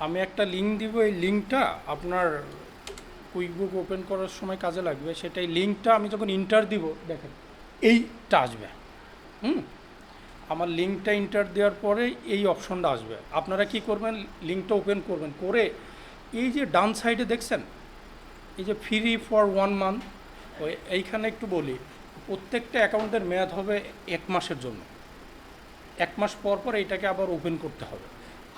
আমি একটা লিঙ্ক দিব, এই লিঙ্কটা আপনার কুইকবুক ওপেন করার সময় কাজে লাগবে। সেটাই লিঙ্কটা আমি যখন ইন্টার দিব, দেখেন এইটা আসবে। হুম, আমার লিঙ্কটা ইন্টার দেওয়ার পরে এই অপশনটা আসবে। আপনারা কি করবেন, লিঙ্কটা ওপেন করবেন, করে এই যে ডান সাইডে দেখছেন এই যে ফ্রি ফর 1 মান্থ, ওই এইখানে একটু বলি, প্রত্যেকটা অ্যাকাউন্টের মেয়াদ হবে 1 মাসের জন্য। 1 মাস পর পর এইটাকে আবার ওপেন করতে হবে।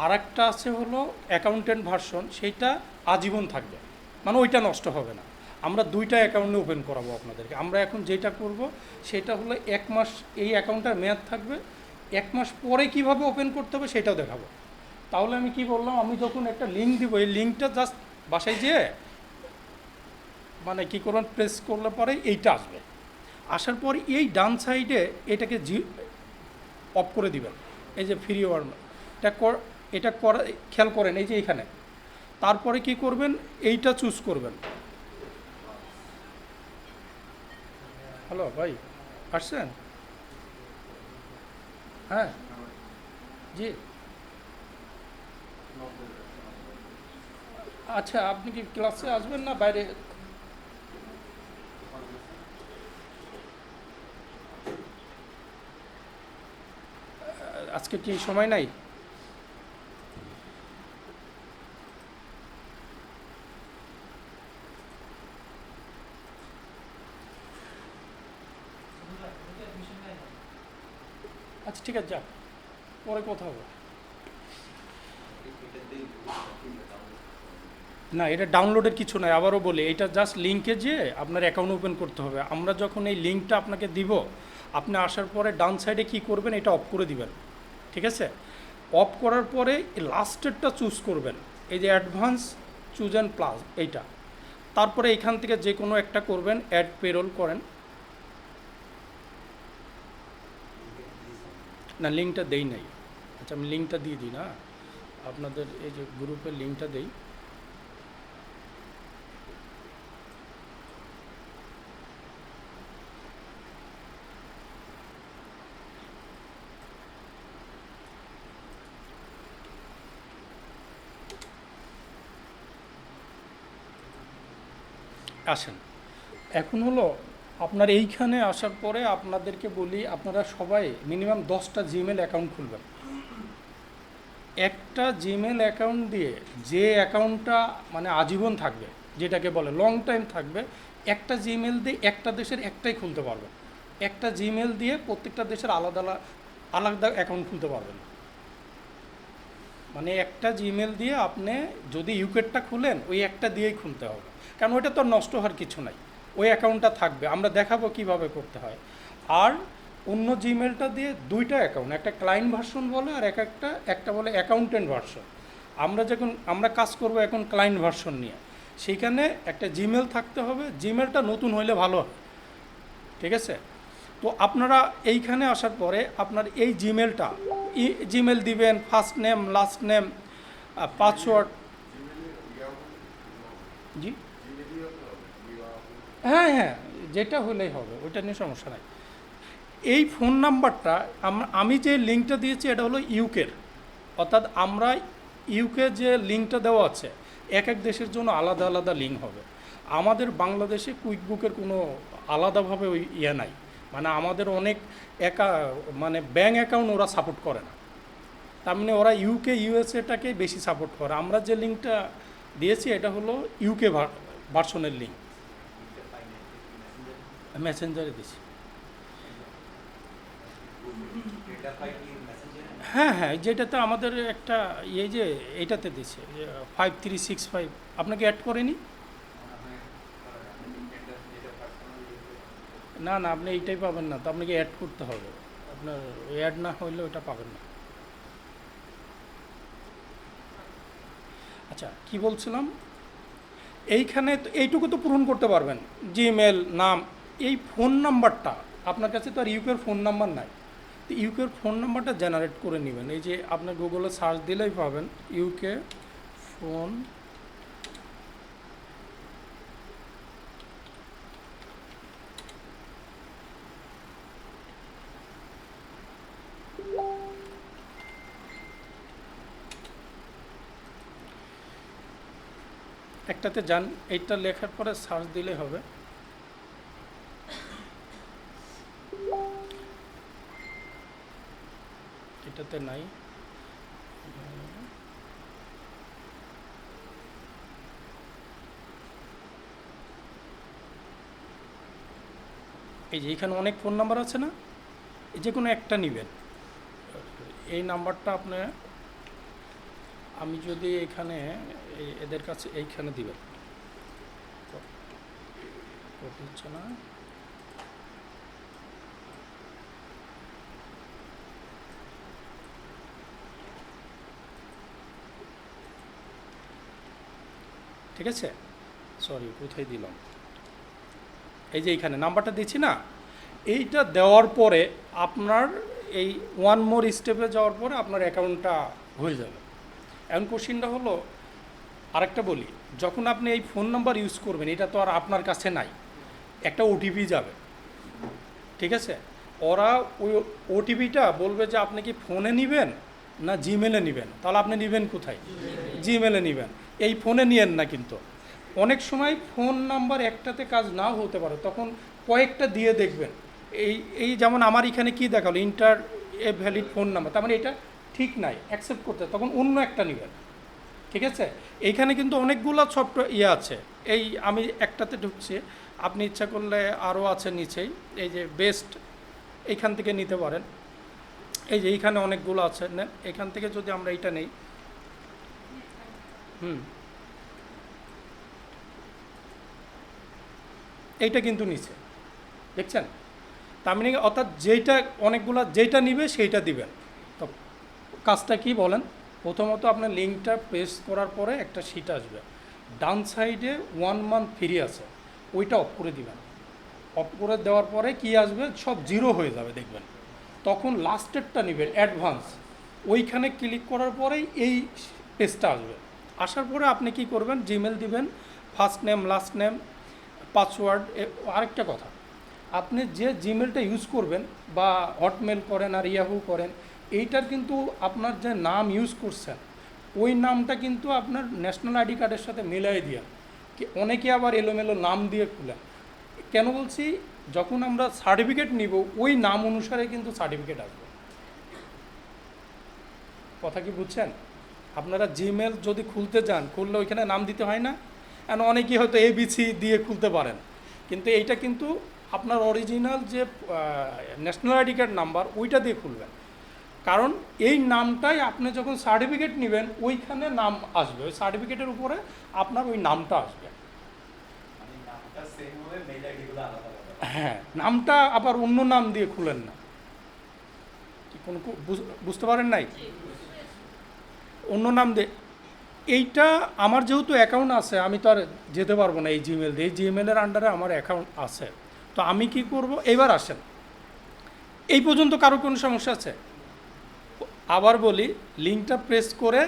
আর একটা আছে হলো অ্যাকাউন্টেন্ট ভার্সন, সেইটা আজীবন থাকবে, মানে ওইটা নষ্ট হবে না। আমরা দুইটা অ্যাকাউন্টে ওপেন করাবো আপনাদেরকে। আমরা এখন যেটা করব সেটা হলো 1 মাস এই অ্যাকাউন্টটার মেয়াদ থাকবে, 1 মাস পরে কিভাবে ওপেন করতে হবে সেটাও দেখাবো। তাহলে আমি কি বললাম, আমি যখন একটা লিঙ্ক দিব, এই লিঙ্কটা জাস্ট বাসায় যেয়ে মানে কী করবেন, প্রেস করলে পরে এইটা আসবে। আসার পর এই ডান সাইডে এটাকে অফ করে দিবেন, এই যে ফ্রি ওয়ার্ম, এটা এটা করা খেয়াল করেন, এই যে এইখানে। তারপরে কি করবেন, এইটা চুজ করবেন। হ্যালো ভাই, আসছেন? হ্যাঁ, জি। আচ্ছা, আপনি কি ক্লাসে আসবেন না বাইরে? আজকে কি সময় নাই? আচ্ছা ঠিক আছে, যাক, পরে কথা হবে। না, এটা ডাউনলোডের কিছু নাই, আবারও বলি, এটা জাস্ট লিঙ্কে যেয়ে আপনার অ্যাকাউন্ট ওপেন করতে হবে। আমরা যখন এই লিঙ্কটা আপনাকে দিব, আপনি আসার পরে ডান সাইডে কি করবেন, এটা অফ করে দিবেন। ঠিক আছে? অফ করার পরে লাস্টেরটা চুজ করবেন, এই যে অ্যাডভান্স চুজ অ্যান্ড প্লাস এইটা। তারপরে এখান থেকে যে কোনো একটা করবেন, অ্যাড পেরোল করেন। না, লিঙ্কটা দেই নাই। আচ্ছা, আমি লিঙ্কটা দিয়ে দিই না, আপনাদের এই যে গ্রুপের লিঙ্কটা দেই। আসেন, এখন হলো আপনার এইখানে আসার পরে আপনাদেরকে বলি, আপনারা সবাই মিনিমাম 10টা জিমেল অ্যাকাউন্ট খুলবেন। একটা জিমেল অ্যাকাউন্ট দিয়ে যে অ্যাকাউন্টটা মানে আজীবন থাকবে, যেটাকে বলে লং টাইম থাকবে, একটা জিমেল দিয়ে একটা দেশের একটাই খুলতে পারবেন। একটা জিমেল দিয়ে প্রত্যেকটা দেশের আলাদা আলাদা অ্যাকাউন্ট খুলতে পারবেন। মানে একটা জিমেল দিয়ে আপনি যদি ইউকেটটা খুলেন, ওই একটা দিয়েই খুলতে হবে, কারণ ওইটা তো নষ্ট হওয়ার কিছু নাই, ওই অ্যাকাউন্টটা থাকবে। আমরা দেখাবো কিভাবে করতে হয়। আর অন্য জিমেলটা দিয়ে দুইটা অ্যাকাউন্ট, একটা ক্লায়েন্ট ভার্সন বলে আর একটা বলে অ্যাকাউন্টেন্ট ভার্সন। আমরা কাজ করব এখন ক্লায়েন্ট ভার্সন নিয়ে। সেইখানে একটা জিমেল থাকতে হবে, জিমেলটা নতুন হইলে ভালো হয়। ঠিক আছে? তো আপনারা এইখানে আসার পরে আপনার এই জিমেলটা জিমেল দিবেন, first name, last name, password. জি, হ্যাঁ হ্যাঁ, যেটা হলেই হবে, ওইটা নিয়ে সমস্যা নাই। এই ফোন নাম্বারটা আমি যে লিঙ্কটা দিয়েছি এটা হলো ইউকের, অর্থাৎ আমরা ইউকে যে লিঙ্কটা দেওয়া আছে, এক এক দেশের জন্য আলাদা আলাদা লিঙ্ক হবে। আমাদের বাংলাদেশে কুইকবুকের কোনো আলাদাভাবে ওই নাই, মানে আমাদের অনেক মানে ব্যাঙ্ক অ্যাকাউন্ট ওরা সাপোর্ট করে না। তার মানে ওরা ইউকে ইউএসএটাকে বেশি সাপোর্ট করে। আমরা যে লিঙ্কটা দিয়েছি এটা হলো ইউকে ভার্সনের লিঙ্ক, মেসেঞ্জারে দিয়েছি। হ্যাঁ হ্যাঁ, যেটাতে আমাদের একটা এই যে এইটাতে দিছে 5365, আপনাকে অ্যাড করেনি? না না, আপনি এইটাই পাবেন না, তো আপনাকে অ্যাড করতে হবে। আপনার অ্যাড না হইলে ওটা পাবেন না। আচ্ছা, কি বলছিলাম, এইখানে তো এইটুকু তো পূরণ করতে পারবেন, জিমেল, নাম। এই ফোন নাম্বারটা আপনার কাছে তো আর ইউকের ফোন নাম্বার নাই, তো ইউকের ফোন নাম্বারটা জেনারেট করে নেবেন। এই যে আপনার গুগলে সার্চ দিলেই পাবেন ইউকে ফোন। একটাতে যান, এইটা লেখার পরে সার্চ দিলে হবে। এটাতে নাই। এই যে এখানে অনেক ফোন নাম্বার আছে না, এই যে কোনো একটা নেবেন। এই নাম্বারটা আপনি, আমি যদি এখানে এদের কাছে এইখানে দিবেন, হচ্ছে না, ঠিক আছে, সরি কোথায় দিলাম, এই যে এইখানে নাম্বারটা দিচ্ছি না, এইটা দেওয়ার পরে আপনার এই ওয়ান মোর স্টেপে যাওয়ার পরে আপনার অ্যাকাউন্টটা হয়ে যাবে। এখন কোশ্চিনটা হলো, আরেকটা বলি, যখন আপনি এই ফোন নাম্বার ইউজ করবেন, এটা তো আর আপনার কাছে নাই, একটা ওটিপি যাবে, ঠিক আছে, ওরা ওই ওটিপিটা বলবে যে আপনি কি ফোনে নেবেন না জিমেলে নেবেন, তাহলে আপনি নেবেন কোথায়? জিমেলে নেবেন। এই ফোনে নিয়েন না, কিন্তু অনেক সময় ফোন নাম্বার একটাতে কাজ নাও হতে পারে, তখন কয়েকটা দিয়ে দেখবেন। এই যেমন আমার এখানে কি দেখালো, inter a valid phone number, তার মানে এটা ঠিক নাই, অ্যাকসেপ্ট করতে, তখন অন্য একটা নেবেন, ঠিক আছে। এইখানে কিন্তু অনেকগুলো সফটওয়্যার আছে, এই আমি একটাতে ঢুকছি, আপনি ইচ্ছা করলে আরও আছে নিচেই, এই যে বেস্ট, এইখান থেকে নিতে পারেন, এই যে এইখানে অনেকগুলো আছে, নেন এখান থেকে যদি আমরা এইটা নেই, এইটা কিন্তু নিচে দেখছেন, তার মানে অর্থাৎ যেইটা অনেকগুলো যেইটা নিবে সেইটা দিবেন। তো কাজটা কি বলেন, প্রথমত আপনার লিঙ্কটা প্রেস করার পরে একটা শিট আসবে, ডান সাইডে 1 মান্থ ফ্রি আছে, ওইটা অফ করে দিবেন। অফ করে দেওয়ার পরে কি আসবে, সব জিরো হয়ে যাবে দেখবেন, তখন লাস্টেরটা নেবেন অ্যাডভান্স, ওইখানে ক্লিক করার পরেই এই পেজটা আসবে। আসার পরে আপনি কি করবেন, জিমেল দিবেন, first name last name password. আরেকটা কথা, আপনি যে জিমেলটা ইউজ করবেন, বা হটমেল করেন আর ইয়াহু করেন, এইটার কিন্তু আপনার যে নাম ইউজ করছেন ওই নামটা কিন্তু আপনার ন্যাশনাল আইডি কার্ডের সাথে মিলাই দিয়ে, অনেকে আবার এলোমেলো নাম দিয়ে খুলেন। কেন বলছি, যখন আমরা সার্টিফিকেট নিব ওই নাম অনুসারে কিন্তু সার্টিফিকেট আসবে। কথা কি বুঝছেন? আপনারা জিমেল যদি খুলতে যান, খুললে ওইখানে নাম দিতে হয় না, এন অনেকেই হয়তো এবিসি দিয়ে খুলতে পারেন, কিন্তু এইটা কিন্তু আপনার অরিজিনাল যে ন্যাশনাল আইডি কার্ড নাম্বার ওইটা দিয়ে খুলবেন, কারণ এই নামটাই আপনি যখন সার্টিফিকেট নেবেন ওইখানে নাম আসবে, ওই সার্টিফিকেটের উপরে আপনার ওই নামটা আসবে। হ্যাঁ, নামটা আবার অন্য নাম দিয়ে খুলেন না, কি কোনো বুঝতে পারেন নাই? অন্য নাম দিয়ে, এইটা আমার যেহেতু অ্যাকাউন্ট আছে, আমি তো আর যেতে পারবো না এই জিমেল দিয়ে, এই জিমেলের আন্ডারে আমার অ্যাকাউন্ট আছে, তো আমি কি করব, এবার আসেন, এই পর্যন্ত কারো কোনো সমস্যা আছে? আবার বলি, লিঙ্কটা প্রেস করে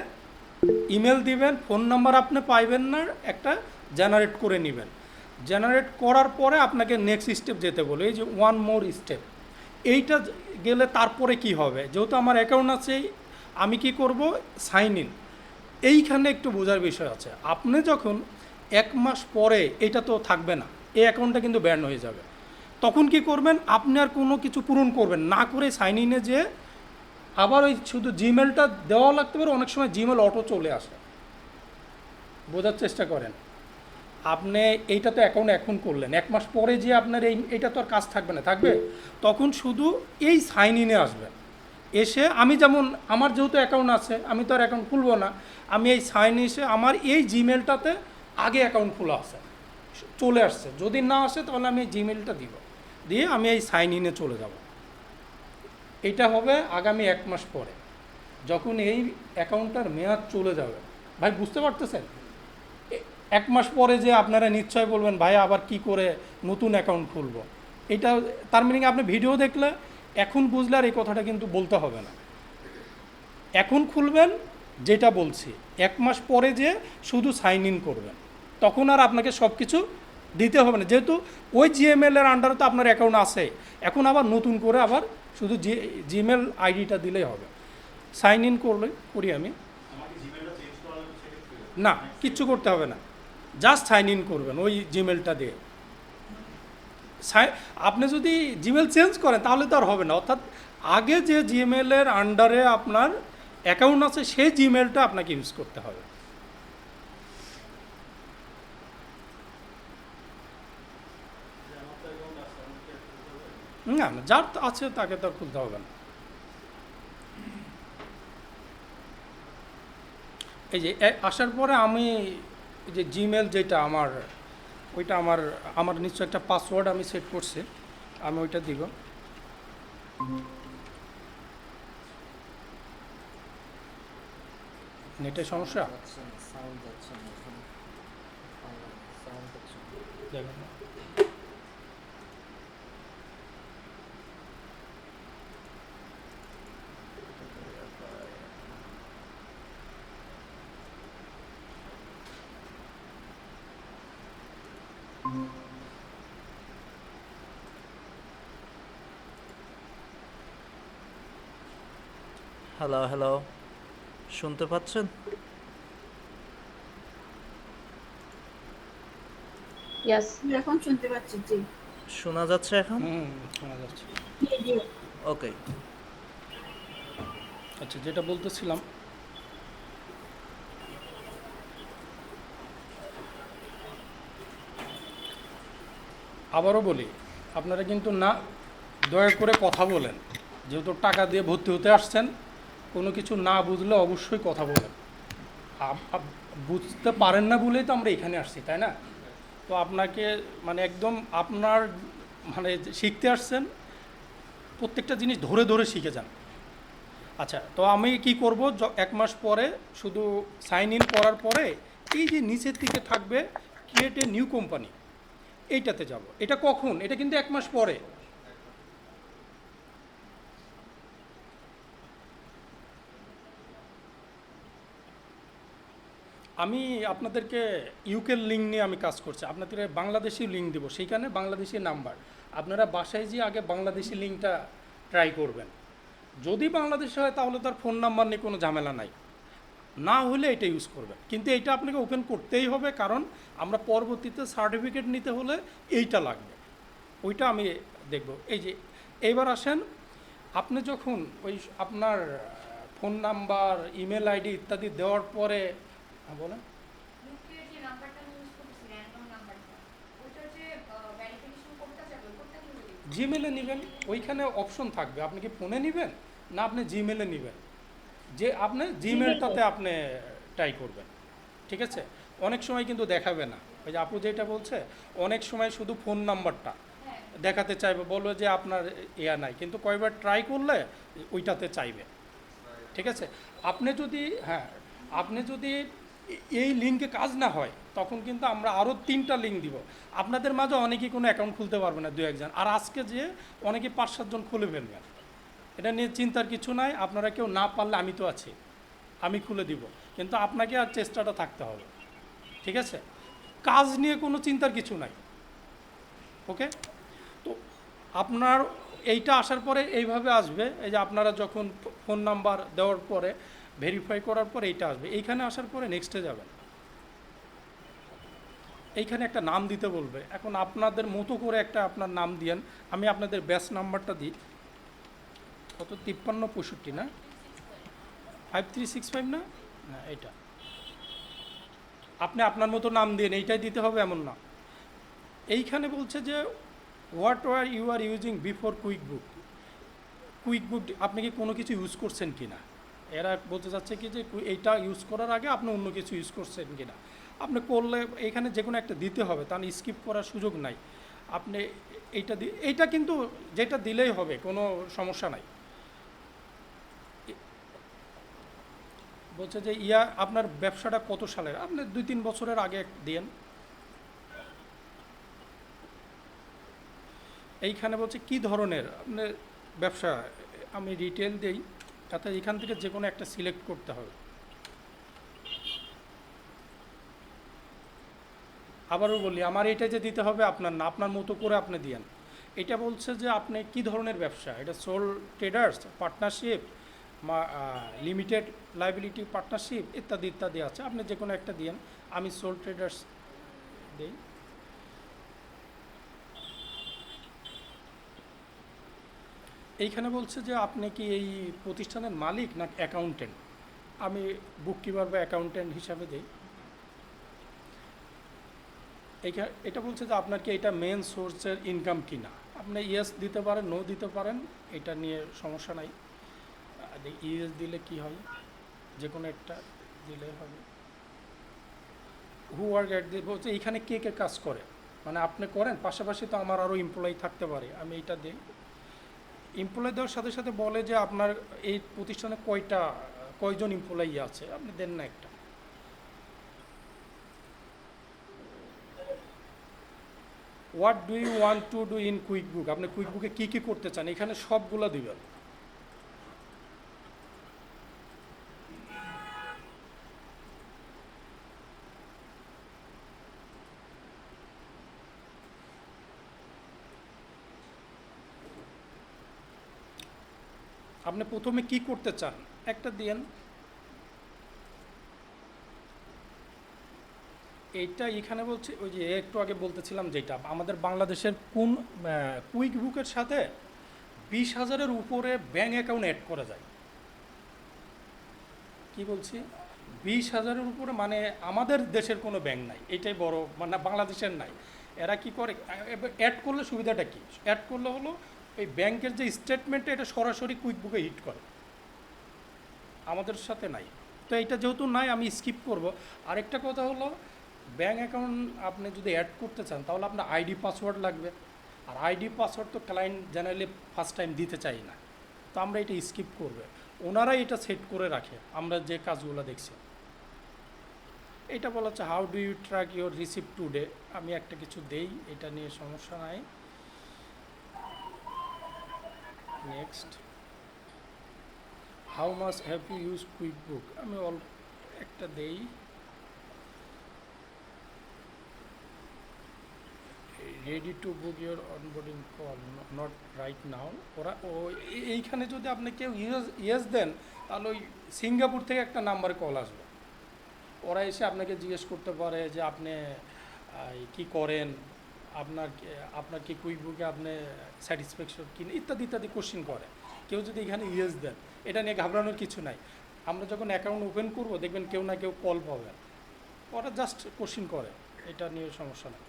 ইমেল দিবেন, ফোন নাম্বার আপনি পাইবেন না, একটা জেনারেট করে নেবেন, জেনারেট করার পরে আপনাকে নেক্সট স্টেপ যেতে বলে, এই যে ওয়ান মোর স্টেপ, এইটা গেলে তারপরে কি হবে, যেহেতু আমার অ্যাকাউন্ট আছে, আমি কি করব, সাইন ইন। এইখানে একটু বোঝার বিষয় আছে, আপনি যখন 1 মাস পরে এটা তো থাকবে না, এই অ্যাকাউন্টটা কিন্তু ব্যান হয়ে যাবে, তখন কি করবেন, আপনি আর কোনো কিছু পূরণ করবেন না করে সাইন ইনে যে আবার ওই শুধু জিমেলটা দেওয়া লাগতে পারে, অনেক সময় জিমেল অটো চলে আসে, বোঝার চেষ্টা করেন। আপনি এইটা তো অ্যাকাউন্ট এখন করলেন, 1 মাস পরে যে আপনার এইটা তো আর কাজ থাকবে না, থাকবে, তখন শুধু এই সাইন ইনে আসবেন, এসে আমি যেমন আমার যেহেতু অ্যাকাউন্ট আছে, আমি তো আর অ্যাকাউন্ট খুলবো না, আমি এই সাইন এসে আমার এই জিমেলটাতে আগে অ্যাকাউন্ট খোলা আছে, চলে আসছে, যদি না আসে তাহলে আমি এই জিমেলটা দিব, দিয়ে আমি এই সাইন ইনে চলে যাব। এটা হবে আগামী 1 মাস পরে, যখন এই অ্যাকাউন্টটার মেয়াদ চলে যাবে। ভাই বুঝতে পারতেছেন? 1 মাস পরে যে আপনারা নিশ্চয় বলবেন, ভাই আবার কি করে নতুন অ্যাকাউন্ট খুলবো, এটা তার মিনিং আপনি ভিডিও দেখলে এখন বুঝলে আর এই কথাটা কিন্তু বলতে হবে না, এখন খুলবেন যেটা বলছি, 1 মাস পরে যে শুধু সাইন ইন করবেন, তখন আর আপনাকে সব কিছু দিতে হবে না, যেহেতু ওই জিএমএলের আন্ডারে তো আপনার অ্যাকাউন্ট আছে, এখন আবার নতুন করে আবার শুধু জিমেল আইডিটা দিলেই হবে। সাইন ইন করি আমি, না কিচ্ছু করতে হবে না, জাস্ট সাইন ইন করবেন ওই জিমেলটা দিয়ে। আপনি যদি জিমেল চেঞ্জ করেন তাহলে তো আর হবে না, অর্থাৎ আগে যে জিমেলের আন্ডারে আপনার অ্যাকাউন্ট আছে সেই জিমেলটা আপনাকে ইউজ করতে হবে। না না, যার আছে তাকে তো আর খুলতে হবে না। এই যে আসার পরে আমি এই যে জিমেল যেটা আমার, ওইটা আমার আমার নিশ্চয় একটা পাসওয়ার্ড আমি সেট করছি, আমি ওইটা দিব। নেটের সমস্যা দেখেন। হ্যালো হ্যালো, শুনতে পাচ্ছেন? ইয়াস। এখন শুনতে পাচ্ছি, জি। শোনা যাচ্ছে এখন? শোনা যাচ্ছে। জি, জি। ওকে। আচ্ছা, যেটা বলতেছিলাম, আবারও বলি, আপনারা কিন্তু না, দয়া করে কথা বলেন। যেহেতু টাকা দিয়ে ভর্তি হতে আসছেন, কোনো কিছু না বুঝলে অবশ্যই কথা বলেন। বুঝতে পারেন না বলেই তো আমরা এখানে আসছি, তাই না? তো আপনাকে মানে একদম আপনার মানে শিখতে আসছেন, প্রত্যেকটা জিনিস ধরে ধরে শিখে যান। আচ্ছা, তো আমি কি করব, 1 মাস পরে শুধু সাইন ইন করার পরে এই যে নিচের দিকে থাকবে ক্রিয়েট এ নিউ কোম্পানি, এইটাতে যাব। এটা কখন? এটা কিন্তু 1 মাস পরে। আমি আপনাদেরকে ইউকের লিঙ্ক নিয়ে আমি কাজ করছি, আপনাদের বাংলাদেশি লিঙ্ক দেবো, সেইখানে বাংলাদেশি নাম্বার। আপনারা বাসায় যেয়ে আগে বাংলাদেশি লিঙ্কটা ট্রাই করবেন। যদি বাংলাদেশে হয় তাহলে তার ফোন নাম্বার নিয়ে কোনো ঝামেলা নাই, না হলে এটা ইউজ করবেন। কিন্তু এটা আপনাকে ওপেন করতেই হবে, কারণ আমরা পরবর্তীতে সার্টিফিকেট নিতে হলে এইটা লাগবে, ওইটা আমি দেখব। এই যে এইবার আসেন, আপনি যখন ওই আপনার ফোন নাম্বার, ইমেল আইডি ইত্যাদি দেওয়ার পরে, হ্যাঁ বলেন। জিমেলে নেবেন, ওইখানে অপশন থাকবে, আপনি কি ফোনে নেবেন না আপনি জিমেলে নেবেন, যে আপনি জিমেলটাতে আপনি ট্রাই করবেন। ঠিক আছে? অনেক সময় কিন্তু দেখাবে না, ওই যে আপু যেটা বলছে, অনেক সময় শুধু ফোন নাম্বারটা দেখাতে চাইবে, বলবে যে আপনার ইয়া নাই, কিন্তু কয়বার ট্রাই করলে ওইটাতে চাইবে। ঠিক আছে? আপনি যদি, হ্যাঁ, আপনি যদি এই লিঙ্কে কাজ না হয়, তখন কিন্তু আমরা আরও 3টা লিঙ্ক দিব। আপনাদের মাঝে অনেকেই কোনো অ্যাকাউন্ট খুলতে পারবে না, 2-1 জন, আর আজকে যে অনেকে 5-7 জন খুলে ফেলবেন। এটা নিয়ে চিন্তার কিছু নাই, আপনারা কেউ না পারলে আমি তো আছি, আমি খুলে দিব, কিন্তু আপনাকে আর চেষ্টাটা থাকতে হবে। ঠিক আছে? কাজ নিয়ে কোনো চিন্তার কিছু নাই। ওকে? তো আপনার এইটা আসার পরে এইভাবে আসবে, এই যে আপনারা যখন ফোন নাম্বার দেওয়ার পরে ভেরিফাই করার পরে এইটা আসবে, এইখানে আসার পরে নেক্সটে যাবেন। এইখানে একটা নাম দিতে বলবে, এখন আপনাদের মতো করে একটা আপনার নাম দিয়েন। আমি আপনাদের ব্যাচ নাম্বারটা দিই, কত, 5365 না, 5365 না, না এইটা। আপনি আপনার মতো নাম দিন, এইটাই দিতে হবে এমন না। এইখানে বলছে যে what were you are using before QuickBook. QuickBook আপনি কি কোনো কিছু ইউজ করছেন কি না, এরা বলতে চাচ্ছে কি যে এইটা ইউজ করার আগে আপনি অন্য কিছু ইউজ করছেন কি না। আপনি করলে এইখানে যে কোনো একটা দিতে হবে, তার স্কিপ করার সুযোগ নাই। আপনি এইটা এইটা কিন্তু যেটা দিলেই হবে, কোনো সমস্যা নাই। বলছে যে আপনার ব্যবসাটা কত সালের, আপনি 2-3 বছরের আগে দিয়েন। এইখানে বলছে কি ধরনের আপনার ব্যবসা, আমি রিটেল দিই, তাতে এখান থেকে যে কোনো একটা সিলেক্ট করতে হবে। আবারও বলি, আমার এটা যে দিতে হবে আপনার না, আপনার মতো করে আপনি দিয়েন। এটা বলছে যে আপনি কি ধরনের ব্যবসা, এটা sole traders, partnership, limited liability partnership ইত্যাদি ইত্যাদি আছে, আপনি যে কোনো একটা দিয়েন। আমি সোল ট্রেডার্স দেই। এইখানে বলছে যে আপনি কি এই প্রতিষ্ঠানের মালিক না অ্যাকাউন্টেন্ট। আমি বুক কিপার বা অ্যাকাউন্টেন্ট হিসাবে দিই। এটা বলছে যে আপনার কি এটা মেন সোর্সের ইনকাম কিনা। আপনি ইয়েস দিতে পারেন, নো দিতে পারেন, এটা নিয়ে সমস্যা নাই। ইয়েস দিলে কি হয়, যে কোনো একটা দিলে হবে। হু ওয়ার্ক অ্যাট দি বলছে এইখানে কে কে কাজ করে, মানে আপনি করেন, পাশাপাশি তো আমার আরও এমপ্লয়ি থাকতে পারে, আমি এইটা দিই। এমপ্লয়ি দেওয়ার সাথে সাথে বলে যে আপনার এই প্রতিষ্ঠানে কয়জন এমপ্লয়ি আছে, আপনি দেন না একটা। What do you want to do in quick book, আপনি কুইক বুকে কী কী করতে চান, এখানে সবগুলো দিবেন। আপনি প্রথমে কি করতে চান একটা দিয়েন। এইটা এখানে বলছি ওই যে একটু আগে বলতেছিলাম যেটা আমাদের বাংলাদেশের কোন কুইক বুকের সাথে 20,000-এর উপরে ব্যাঙ্ক অ্যাকাউন্ট অ্যাড করা যায়। কি বলছি, 20,000-এর উপরে, মানে আমাদের দেশের কোনো ব্যাঙ্ক নাই, এটাই বড়, মানে বাংলাদেশের নাই। এরা কি করে অ্যাড করলে সুবিধাটা কি, অ্যাড করলে হলো এই ব্যাংকের যে স্টেটমেন্টটা এটা সরাসরি কুইক বুকে হিট করে, আমাদের সাথে নাই। তো এইটা যেহেতু নাই আমি স্কিপ করব। আরেকটা কথা হলো ব্যাঙ্ক অ্যাকাউন্ট আপনি যদি অ্যাড করতে চান তাহলে আপনার আইডি পাসওয়ার্ড লাগবে, আর আইডি পাসওয়ার্ড তো ক্লায়েন্ট জেনারেলি ফার্স্ট টাইম দিতে চাই না, তো আমরা এটা স্কিপ করবে। ওনারাই এটা সেট করে রাখে, আমরা যে কাজগুলো দেখছি। এটা বলা হচ্ছে how do you track your receipt today, আমি একটা কিছু দেই, এটা নিয়ে সমস্যা নাই। Next, how much have you use quick book, আমি অল্প একটা দেই। Ready to book your onboarding call, not right now. ওরা এইখানে যদি আপনি কেউ ইয়েস দেন তাহলে ওই সিঙ্গাপুর থেকে একটা নাম্বারে কল আসবে, ওরা এসে আপনাকে জিজ্ঞেস করতে পারে যে আপনি কি করেন, আপনার কি কুইক বুকে আপনি স্যাটিসফ্যাকশন কিনে ইত্যাদি ইত্যাদি কোশ্চিন করে। কেউ যদি এখানে ইয়েস দেন, এটা নিয়ে ঘাবড়ানোর কিছু নাই। আমরা যখন অ্যাকাউন্ট ওপেন করব দেখবেন কেউ না কেউ কল পাবে, ওরা জাস্ট কোশ্চিন করে, এটা নিয়ে সমস্যা নেই।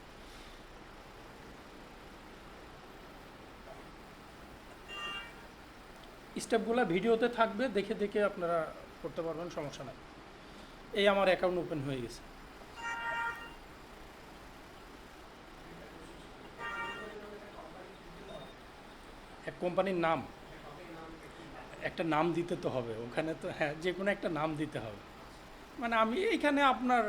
স্টেপগুলো ভিডিওতে থাকবে, দেখে দেখে আপনারা করতে পারবেন, সমস্যা নাই। এই আমার অ্যাকাউন্ট ওপেন হয়ে গেছে। এক কোম্পানির নাম, একটা নাম দিতে তো হবে ওখানে, তো হ্যাঁ যে কোনো একটা নাম দিতে হবে। মানে আমি এইখানে আপনার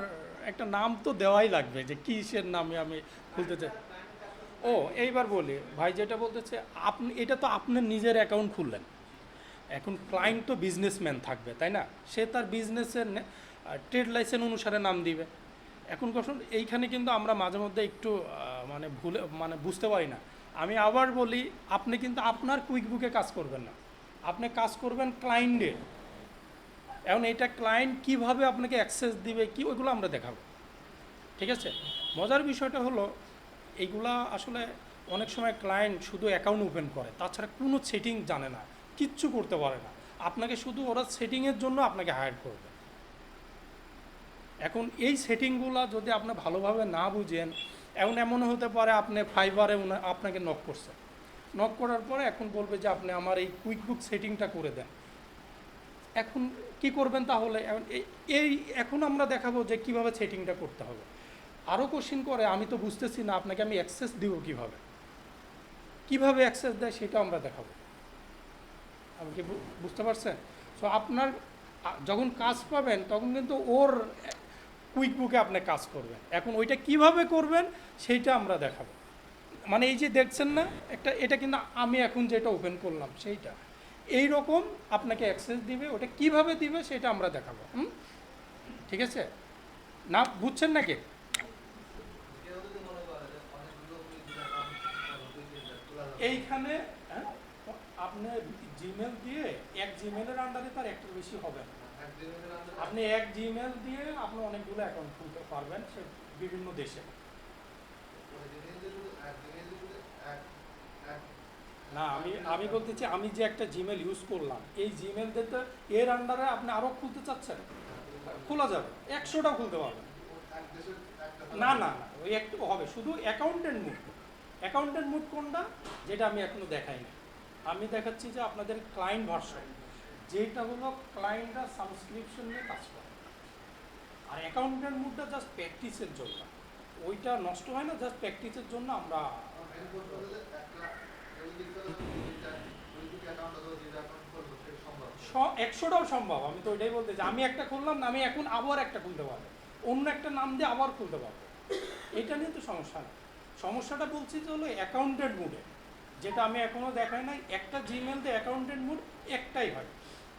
একটা নাম তো দেওয়াই লাগবে, যে কিসের নামে আমি খুলতে চাই। ও এইবার বলি ভাই, যেটা বলতেছে আপনি, এটা তো আপনার নিজের অ্যাকাউন্ট খুললেন, এখন ক্লায়েন্ট তো বিজনেসম্যান থাকবে তাই না, সে তার বিজনেসের ট্রেড লাইসেন্স অনুসারে নাম দিবে। এখন কখন এইখানে কিন্তু আমরা মাঝে মধ্যে একটু মানে বুঝতে পারি না। আমি আবার বলি, আপনি কিন্তু আপনার কুইক বুকে কাজ করবেন না, আপনি কাজ করবেন ক্লায়েন্টের। এখন এটা ক্লায়েন্ট কিভাবে আপনাকে অ্যাক্সেস দিবে কি, ওইগুলো আমরা দেখাবো, ঠিক আছে। মজার বিষয়টা হলো এইগুলা আসলে অনেক সময় ক্লায়েন্ট শুধু অ্যাকাউন্ট ওপেন করে, তাছাড়া কোনো সেটিং জানে না, কিচ্ছু করতে পারে না, আপনাকে শুধু ওরা সেটিংয়ের জন্য আপনাকে হায়ার করবে। এখন এই সেটিংগুলো যদি আপনি ভালোভাবে না বুঝেন, এমনও হতে পারে আপনি ফাইবারে আপনাকে নক করছে, নক করার পরে এখন বলবে যে আপনি আমার এই কুইক বুক সেটিংটা করে দেন। এখন কি করবেন তাহলে, এখন আমরা দেখাবো যে কিভাবে সেটিংটা করতে হবে। আরও কোশ্চিন করে, আমি তো বুঝতেছি না, আপনাকে আমি অ্যাক্সেস দিব কিভাবে অ্যাক্সেস দেয় সেটা আমরা দেখাবো। আপনি কি বুঝতে পারছেন? সো আপনার যখন কাজ পাবেন তখন কিন্তু ওর কুইক বুকে আপনি কাজ করবেন, এখন ওইটা কিভাবে করবেন সেইটা আমরা দেখাবো। মানে এই যে দেখছেন না একটা, এটা কিন্তু আমি এখন যেটা ওপেন করলাম সেইটা এই রকম আপনাকে অ্যাক্সেস দিবে, ওটা কিভাবে দিবে সেটা আমরা দেখাবো। ঠিক আছে না, বুঝছেন নাকি? এইখানে আপনি জিমেল দিয়ে, এক জিমেলের আন্ডারে তার একটার বেশি হবে না। আপনি এক জিমেল দিয়ে আপনি অনেকগুলো অ্যাকাউন্ট খুলতে পারবেন, সে বিভিন্ন দেশে। না, আমি বলতে চাই আমি যে একটা জিমেল ইউজ করলাম এই জিমেল দিতে এর আন্ডারে আপনি আরও খুলতে চাচ্ছেন, খোলা যাবে, 100টাও খুলতে পারবেন। না না না, ওই একটু হবে শুধু অ্যাকাউন্টেন্ট মুড। অ্যাকাউন্টেন্ট মুড কোনটা, যেটা আমি এখনো দেখাই না। আমি দেখাচ্ছি যে আপনাদের ক্লায়েন্ট ভার্সন, যেটা হলো ক্লায়েন্টরা সাবস্ক্রিপশন নিয়ে কাজ করে। আর অ্যাকাউন্টেন্ট মুডটা জাস্ট প্র্যাকটিসের জন্য, ওইটা নষ্ট হয় না, জাস্ট প্র্যাকটিসের জন্য আমরা 100টাও সম্ভব। আমি তো ওইটাই বলতে চাই, আমি একটা খুললাম না, আমি এখন আবার একটা খুলতে পারবো, অন্য একটা নাম দিয়ে আবার খুলতে পারবো, এটা নিয়ে তো সমস্যা না। সমস্যাটা বলছি যে হলো অ্যাকাউন্টেন্ট মুডে, যেটা আমি এখনও দেখাই নাই। একটা জিমেল দিয়ে অ্যাকাউন্টেন্ট মুড একটাই হয়,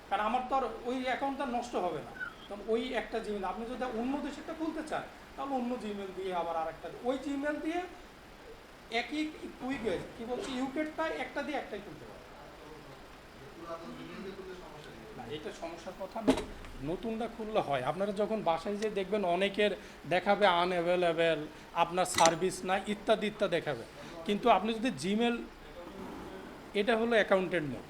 কারণ আমার তো আর ওই অ্যাকাউন্টটা নষ্ট হবে না। কারণ ওই একটা জিমেল, আপনি যদি অন্য দেশেরটা খুলতে চান তাহলে অন্য জিমেল দিয়ে আবার আরেকটা, ওই জিমেল দিয়ে একই কুইক কী বলছি ইউকেটটা একটা দিয়ে একটাই খুলতে পারে না, এটা সমস্যার কথা না। নতুনটা খুললে হয়, আপনারা যখন বাসায় যে দেখবেন অনেকের দেখাবে আনঅ্যাভেলেবেল, আপনার সার্ভিস না, ইত্যাদি ইত্যাদি দেখাবে। কিন্তু আপনি যদি জিমেল, এটা হলো অ্যাকাউন্টেন্ট মোড,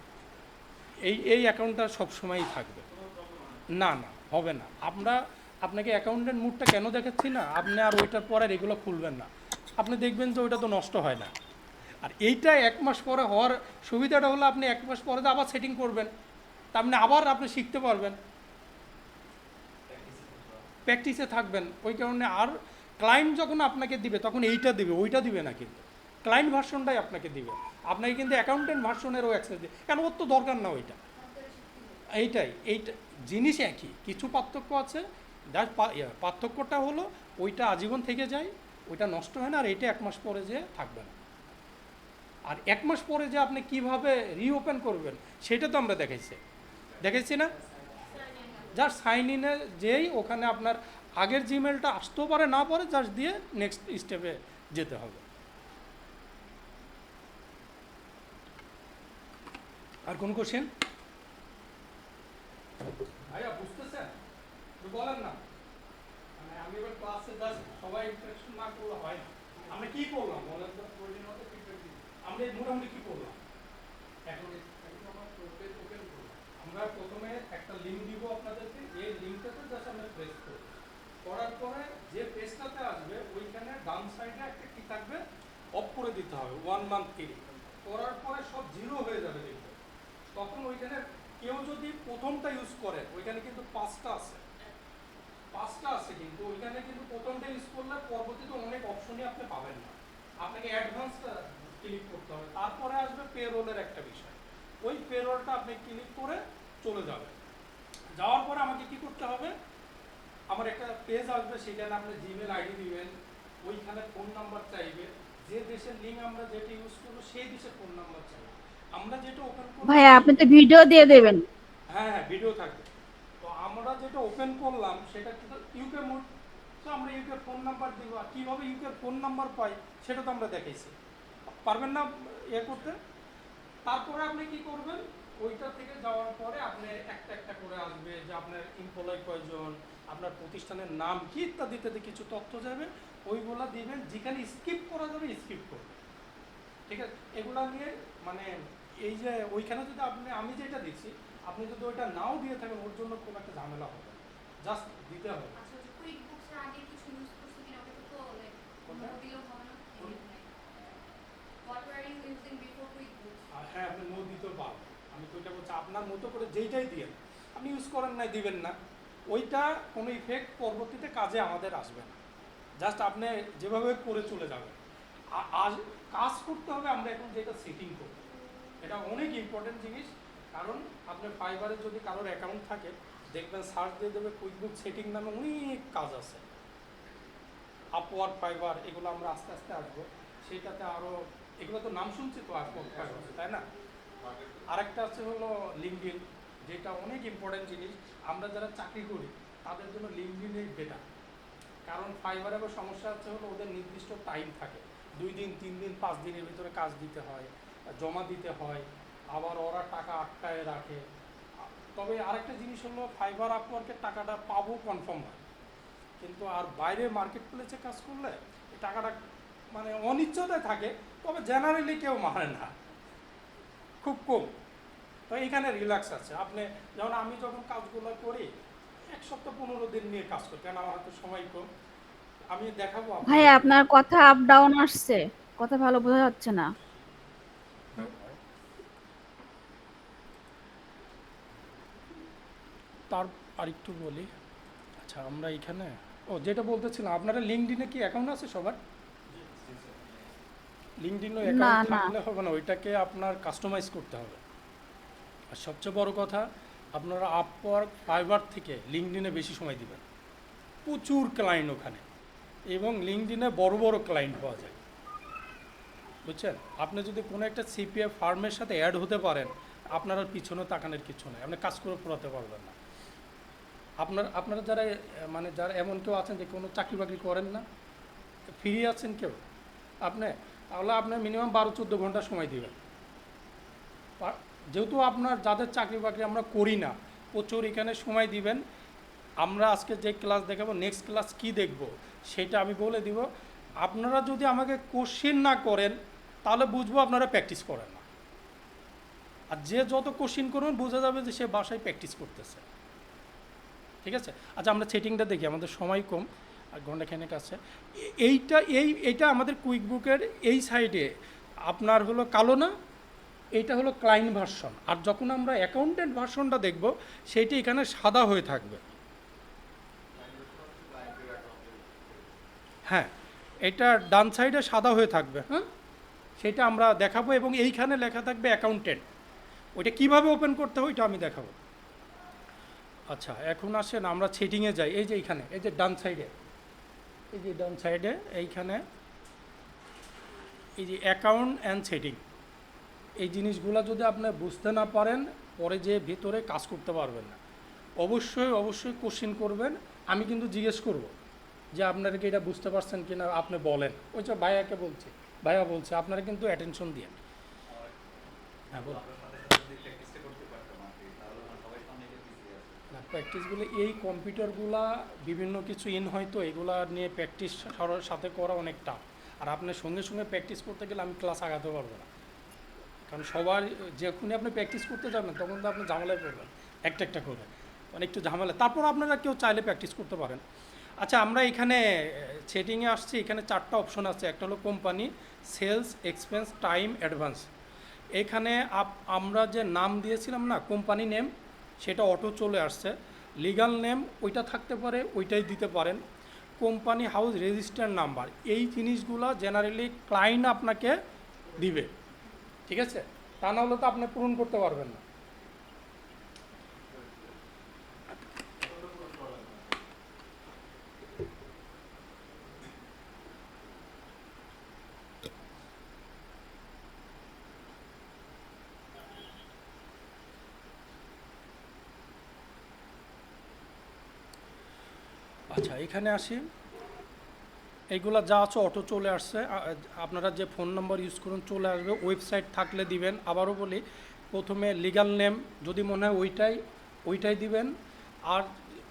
এই অ্যাকাউন্টটা সবসময়ই থাকবে। না না, হবে না। আপনাকে অ্যাকাউন্টেন্ট মুডটা কেন দেখাচ্ছি না, আপনি আর ওইটার পরে এগুলো খুলবেন না, আপনি দেখবেন যে ওইটা তো নষ্ট হয় না। আর এইটা 1 মাস পরে হওয়ার সুবিধাটা হলো আপনি 1 মাস পরে আবার সেটিং করবেন, তার মানে আবার আপনি শিখতে পারবেন, প্র্যাকটিসে থাকবেন। ওই কারণে আর ক্লায়েন্ট যখন আপনাকে দিবে তখন এইটা দিবে, ওইটা দিবে না, কিন্তু ক্লায়েন্ট ভার্সনটাই আপনাকে দিবে। আপনাকে কিন্তু অ্যাকাউন্টেন্ট ভার্সনেরও অ্যাক্সেস দিবে, কারণ ওর তো দরকার না ওইটা। এইটা জিনিস একই, কিছু পার্থক্য আছে। যার পার্থক্যটা হলো ওইটা আজীবন থেকে যায়, ওইটা নষ্ট হয় না, আর এটা 1 মাস পরে যে থাকবে না। আর 1 মাস পরে যে আপনি কিভাবে রিওপেন করবেন সেটা তো আমরা দেখাইছি না। জাস্ট সাইন ইনে যেই ওখানে আপনার আগের জিমেলটা আসতেও পারে না পারে, জাস্ট দিয়ে নেক্সট স্টেপে যেতে হবে। আর কোন কোশ্চেন ভাইয়া বুঝতেছেন, বলেন না। মানে আমি এবার ক্লাসে জাস্ট সবাই ইন্টারেকশন না করলে হয় না। আমরা কি করলাম বলেন তো, আমরা মোটামুটি কি করলাম এখন। আমরা প্রথমে একটা লিঙ্ক দিব আপনাদেরকে, এই লিঙ্কটাতে জাস্ট আমরা প্রেস করব, করার পরে যে পেজটাতে আসবে ওইখানে ডান সাইডে একটা কি থাকবে, অফ করে দিতে হবে 1 মান্থ পিরিয়ড। করার পরে সব জিরো হয়ে যাবে দেখবেন। তখন ওইখানে কেউ যদি প্রথমটা ইউজ করে, ওইখানে কিন্তু 5টা আছে, কিন্তু ওইখানে কিন্তু প্রথমটা ইউজ করলে পরবর্তীতে অনেক অপশনই আপনি পাবেন না, আপনাকে অ্যাডভান্সটা ক্লিক করতে হবে। তারপরে আসবে পেরোলের একটা বিষয়, ওই পেরোলটা আপনি ক্লিক করে চলে যাবেন। যাওয়ার পরে আমাকে কি করতে হবে, আমার একটা পেজ আসবে, সেখানে আপনি জিমেল আইডি দিবেন, ওইখানে ফোন নাম্বার চাইবে, যে দেশের লিঙ্ক আমরা যেটা ইউজ করবো সেই দেশের ফোন নাম্বার চাইবে। আমরা যেটা ওপেন করব, ভাইয়া আপনি তো ভিডিও দিয়ে দেবেন। হ্যাঁ হ্যাঁ, ভিডিও থাকবে। তো আমরা যেটা ওপেন করলাম সেটা কিন্তু ইউকে মোড, তো আমরা ইউকে ফোন নাম্বার দিব। আর কীভাবে ইউকে ফোন নাম্বার পাই সেটা তো আমরা দেখাইছি, পারবেন না করতে। তারপরে আপনি কি করবেন, ওইটা থেকে যাওয়ার পরে আপনি একটা একটা করে আসবে যে আপনার এমপ্লয় কয়জন, আপনার প্রতিষ্ঠানের নাম কি, ইত্যাদি ইত্যাদি কিছু তথ্য যাবে, ওইগুলো দিবেন। যেখানে স্কিপ করা যাবে স্কিপ করবেন, ঠিক আছে। এগুলা নিয়ে মানে এই যে ওইখানে যদি আমি যেটা দিচ্ছি, আপনি যদি ওইটা নাও দিয়ে থাকেন, ওর জন্য কোনো একটা ঝামেলা হবে, জাস্ট দিতে হবে। আর হ্যাঁ, আপনি নো দিতেও পারবেন। আমি তো ওইটা বলছি, আপনার মতো করে যেইটাই দিয়ে আপনি ইউজ করেন নাই দিবেন না, ওইটা কোনো ইফেক্ট পরবর্তীতে কাজে আমাদের আসবে না। জাস্ট আপনি যেভাবে করে চলে যাবেন। আজ কাজ করতে হবে, আমরা এখন যেটা সেটিং করব, এটা অনেক ইম্পর্টেন্ট জিনিস। কারণ আপনার ফাইবারে যদি কারোর অ্যাকাউন্ট থাকে, দেখবেন সার্চ দিয়ে দেবে কুইকবুক সেটিং নামে অনেক কাজ আছে, আপওয়ার্ক, ফাইবার, এগুলো আমরা আস্তে আস্তে আসবো সেইটাতে আরও। এগুলো তো নাম শুনছি তো, আপওয়ার্ক, ফাইবার, তাই না। আরেকটা আছে হলো লিঙ্কডিন, যেটা অনেক ইম্পর্টেন্ট জিনিস। আমরা যারা চাকরি করি তাদের জন্য লিঙ্কডিনই বেটার। কারণ ফাইবারে আবার সমস্যা হচ্ছে হলো ওদের নির্দিষ্ট টাইম থাকে, 2 দিন 3 দিন 5 দিনের ভিতরে কাজ দিতে হয়, জমা দিতে হয়, আবার ওরা টাকা আটকায় রাখে। তবে আরেকটা জিনিস হলো ফাইবার, আপওয়ার্কের টাকাটা পাবো কনফার্ম হয়, কিন্তু আর বাইরে মার্কেট প্লেসে কাজ করলে এই টাকাটা মানে অনিশ্চয়তায় থাকে, তবে জেনারেলি কেউ মানে না, খুব কম। তো এইখানে রিল্যাক্স আছে। আপনি যেমন আমি যখন কাজগুলো করি 1 সপ্তাহ 15 দিন নিয়ে কাজ করি, কারণ আমার হাতে সময় কম। আমি দেখাবো ভাই আপনাদের। আপনার কথা আপ ডাউন আসছে, কথা ভালো বোঝা যাচ্ছে না। তার আরেকটু বলি। আচ্ছা, আমরা এখানে যেটা বলতেছিলাম, আপনারা লিঙ্কডইনে কি অ্যাকাউন্ট আছে সবার? লিঙ্কডইনে না অ্যাকাউন্ট না, থাকলে হবে না, ওইটাকে আপনার কাস্টমাইজ করতে হবে। আর সবচেয়ে বড় কথা, আপনারা আপওয়ার্ক, ফাইবার থেকে লিঙ্কডইনে বেশি সময় দিবেন। প্রচুর ক্লায়েন্ট ওখানে, এবং লিঙ্কডইনে বড় বড় ক্লায়েন্ট পাওয়া যায়, বুঝছেন? আপনি যদি কোনো একটা সিপিএফ ফার্মের সাথে অ্যাড হতে পারেন, আপনার আর পিছনে তাকানোর কিছু নেই, আপনি কাজ করে পড়াতে পারবেন না। আপনারা যারা মানে যারা এমন কেউ আছেন যে কোনো চাকরি বাকরি করেন না, ফ্রি আছেন কেউ, আপনি তাহলে আপনার মিনিমাম 12-14 ঘন্টা সময় দিবেন। যেহেতু আপনার যাদের চাকরি বাকরি আমরা করি না, প্রচুর এখানে সময় দিবেন। আমরা আজকে যে ক্লাস দেখাবো, নেক্সট ক্লাস কি দেখব সেটা আমি বলে দিব। আপনারা যদি আমাকে কোশ্চেন না করেন, তাহলে বুঝবো আপনারা প্র্যাকটিস করেন না। আর যে যত কোশ্চেন করবেন বোঝা যাবে যে সে বাসায় প্র্যাকটিস করতেছে। ঠিক আছে? আচ্ছা, আমরা সেটিংটা দেখি, আমাদের সময় কম, আর ঘন্টাখানেক আছে। এইটা আমাদের কুইকবুকের এই সাইডে আপনার হলো কালো না, এইটা হলো ক্লায়েন্ট ভার্সন। আর যখন আমরা অ্যাকাউন্টেন্ট ভার্সনটা দেখব, সেইটা এখানে সাদা হয়ে থাকবে। হ্যাঁ, এটা ডান সাইডে সাদা হয়ে থাকবে। হ্যাঁ, সেটা আমরা দেখাবো, এবং এইখানে লেখা থাকবে অ্যাকাউন্টেন্ট। ওইটা কীভাবে ওপেন করতে হয় ওইটা আমি দেখাবো। আচ্ছা, এখন আসেন আমরা সেটিংয়ে যাই। এই যে এইখানে, এই যে ডান সাইডে, এই যে ডান সাইডে এইখানে এই যে অ্যাকাউন্ট অ্যান্ড সেটিং, এই জিনিসগুলো যদি আপনি বুঝতে না পারেন, পরে যে ভিতরে কাজ করতে পারবেন না। অবশ্যই কোশ্চেন করবেন, আমি কিন্তু জিজ্ঞেস করব যে আপনারা কি এটা বুঝতে পারছেন কি না, আপনি বলেন। ওই যে ভাইয়াকে বলছি, ভাইয়া বলছে, আপনারা কিন্তু অ্যাটেনশন দিয়ে। হ্যাঁ, বলুন। না, প্র্যাকটিসগুলো এই কম্পিউটারগুলা বিভিন্ন কিছু হয়তো এগুলা নিয়ে প্র্যাকটিস সাথে করা অনেক টাফ। আর আপনার সঙ্গে সঙ্গে প্র্যাকটিস করতে গেলে আমি ক্লাস আগাতে পারবো না, কারণ সবার যখনই আপনি প্র্যাকটিস করতে যাবেন তখন তো আপনি ঝামেলায় পড়বেন একটা একটা করে, মানে একটু ঝামেলা। তারপর আপনারা কেউ চাইলে প্র্যাকটিস করতে পারেন। আচ্ছা, আমরা এখানে সেটিংয়ে আসছি। এখানে 4টা অপশন আছে। একটা হলো company, sales, expense, time, advance. এখানে আমরা যে নাম দিয়েছিলাম না, কোম্পানি নেম, সেটা অটো চলে আসছে। লিগ্যাল নেম ওইটা থাকতে পারে, ওইটাই দিতে পারেন। কোম্পানি হাউস রেজিস্টার নাম্বার, এই জিনিসগুলো জেনারেলি ক্লায়েন্ট আপনাকে দিবে। ঠিক আছে? তা না হলে তো আপনি পূরণ করতে পারবেন না। আচ্ছা, এখানে আসি। এইগুলা যা আছে অটো চলে আসছে। আপনারা যে ফোন নাম্বার ইউজ করুন চলে আসবে। ওয়েবসাইট থাকলে দিবেন। আবারও বলি, প্রথমে লিগ্যাল নেম যদি মনে হয় ওইটাই দিবেন। আর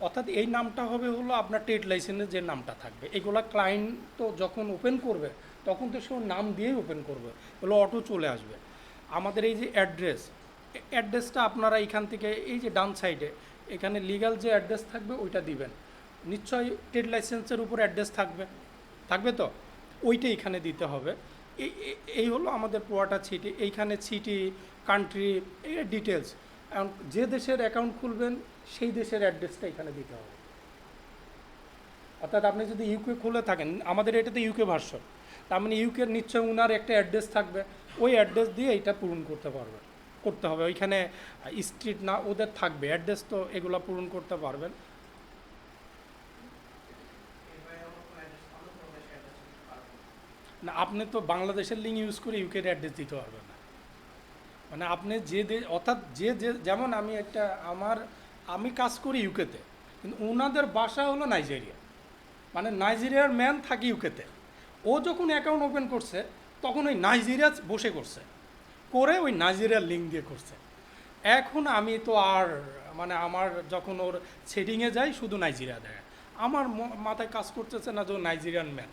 অর্থাৎ এই নামটা হবে হলো আপনার ট্রেড লাইসেন্সে যে নামটা থাকবে। এগুলা ক্লায়েন্ট তো যখন ওপেন করবে তখন তো সে নাম দিয়েই ওপেন করবে, এগুলো অটো চলে আসবে। আমাদের এই যে অ্যাড্রেসটা আপনারা এখান থেকে এই যে ডান সাইডে এখানে লিগ্যাল যে অ্যাড্রেস থাকবে ওইটা দিবেন। নিশ্চয়ই ট্রেড লাইসেন্সের উপর অ্যাড্রেস থাকবে তো ওইটা এখানে দিতে হবে। এই হলো আমাদের পুরোটা সিটি। এইখানে সিটি, কান্ট্রি, এই ডিটেলস। এখন যে দেশের অ্যাকাউন্ট খুলবেন সেই দেশের অ্যাড্রেসটা এখানে দিতে হবে। অর্থাৎ আপনি যদি ইউকে খুলে থাকেন, আমাদের এটাতে ইউকে ভার্সন, তার মানে ইউকের নিশ্চয়ই ওনার একটা অ্যাড্রেস থাকবে, ওই অ্যাড্রেস দিয়ে এইটা পূরণ করতে হবে। ওইখানে স্ট্রিট না ওদের থাকবে অ্যাড্রেস, তো এগুলো পূরণ করতে পারবেন। না, আপনি তো বাংলাদেশের লিঙ্ক ইউজ করে ইউকের অ্যাড্রেস দিতে পারবেন না। মানে আপনি অর্থাৎ যেমন আমি কাজ করি ইউকেতে, কিন্তু ওনাদের বাসা হলো নাইজেরিয়া, মানে নাইজেরিয়ার ম্যান থাকে ইউকেতে। ও যখন অ্যাকাউন্ট ওপেন করছে তখন ওই নাইজেরিয়া বসে করছে, করে ওই নাইজেরিয়ার লিঙ্ক দিয়ে করছে। এখন আমি তো আর মানে আমার যখন ওর সেটিংয়ে যাই শুধু নাইজেরিয়া দেয়, আমার মাথায় কাজ করতেছে না যে ও নাইজেরিয়ান ম্যান।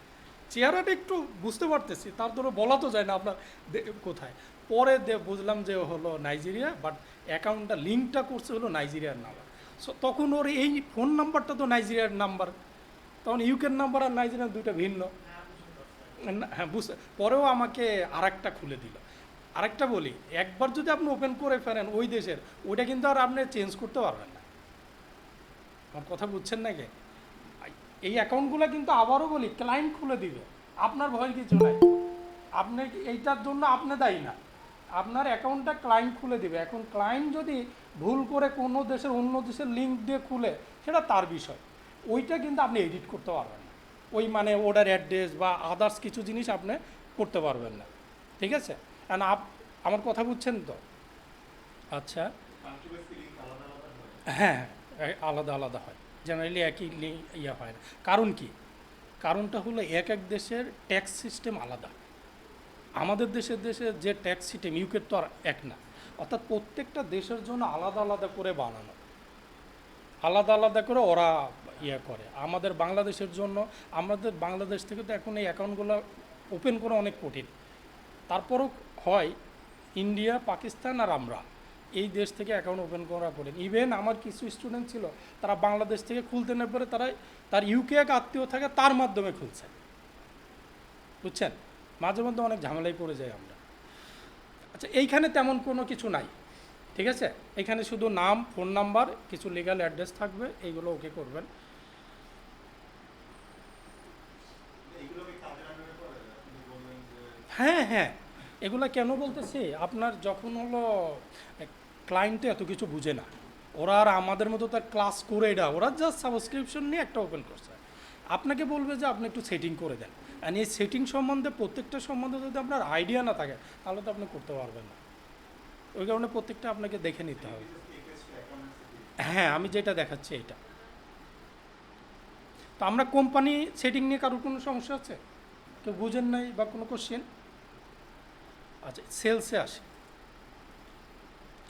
চেহারাটা একটু বুঝতে পারতেছি, তার ধরো বলা তো যায় না আপনার কোথায়। পরে বুঝলাম যে হলো নাইজেরিয়া, বাট অ্যাকাউন্টটা লিঙ্কটা করছে হলো নাইজেরিয়ার নাম্বার। সো তখন ওর এই ফোন নাম্বারটা তো নাইজেরিয়ার নাম্বার, তখন ইউকের নাম্বার আর নাইজেরিয়ার দুইটা ভিন্ন। হ্যাঁ বুঝতে, পরেও আমাকে আরেকটা খুলে দিল। আরেকটা বলি, একবার যদি আপনি ওপেন করে ফেলেন ওই দেশের, ওইটা কিন্তু আর আপনি চেঞ্জ করতে পারবেন না। আমার কথা বুঝছেন নাকি? এই অ্যাকাউন্টগুলো কিন্তু আবারও বলি ক্লায়েন্ট খুলে দিবে, আপনার ভয় কিছু নাই। আপনি এইটার জন্য আপনি দায়ী না, আপনার অ্যাকাউন্টটা ক্লায়েন্ট খুলে দিবে। এখন ক্লায়েন্ট যদি ভুল করে কোনো দেশের অন্য দেশের লিঙ্ক দিয়ে খুলে, সেটা তার বিষয়, ওইটা কিন্তু আপনি এডিট করতে পারবেন না। ওই মানে অর্ডার অ্যাড্রেস বা আদার্স কিছু জিনিস আপনি করতে পারবেন না, ঠিক আছে? অ্যান্ড আমার কথা বুঝছেন তো? আচ্ছা, হ্যাঁ আলাদা আলাদা হয়, জেনারেলি একই ইয়ে হয় না। কারণ কি? কারণটা হলো এক এক দেশের ট্যাক্স সিস্টেম আলাদা। আমাদের দেশের যে ট্যাক্স সিস্টেম ইউকের তো আর এক না, অর্থাৎ প্রত্যেকটা দেশের জন্য আলাদা আলাদা করে বানানো, আলাদা আলাদা করে ওরা ইয়ে করে। আমাদের বাংলাদেশের জন্য, আমাদের বাংলাদেশ থেকে তো এখন এই অ্যাকাউন্টগুলো ওপেন করা অনেক কঠিন। তারপরও হয় ইন্ডিয়া, পাকিস্তান আর আমরা এই দেশ থেকে অ্যাকাউন্ট ওপেন করা করেন। ইভেন আমার কিছু স্টুডেন্ট ছিল, তারা বাংলাদেশ থেকে খুলতে না পারে, তার ইউকে এক আত্মীয় থাকে, তার মাধ্যমে খুলছে, বুঝছেন? মাঝে মধ্যে অনেক ঝামেলায় পড়ে যাই আমরা। আচ্ছা, এইখানে তেমন কোনো কিছু নাই, ঠিক আছে? এখানে শুধু নাম, ফোন নাম্বার, কিছু লিগ্যাল অ্যাড্রেস থাকবে, এইগুলো ওকে করবেন। হ্যাঁ হ্যাঁ, এগুলা কেন বলতেছি, আপনার যখন হলো ক্লায়েন্টে এত কিছু বুঝে না, ওরা আর আমাদের মতো তার ক্লাস করে এটা, ওরা জাস্ট সাবস্ক্রিপশন নিয়ে একটা ওপেন করছে। আপনাকে বলবে যে আপনি একটু সেটিং করে দেন, অ্যান্ড এই সেটিং সম্বন্ধে, প্রত্যেকটা সম্বন্ধে যদি আপনার আইডিয়া না থাকে, তাহলে তো আপনি করতে পারবেন না। ওই কারণে প্রত্যেকটা আপনাকে দেখে নিতে হবে। হ্যাঁ, আমি যেটা দেখাচ্ছি এইটা। তো আমরা কোম্পানি সেটিং নিয়ে কারোর কোনো সমস্যা আছে? কেউ বুঝেন নাই বা কোনো কোশ্চেন? আচ্ছা, সেলসে আসে।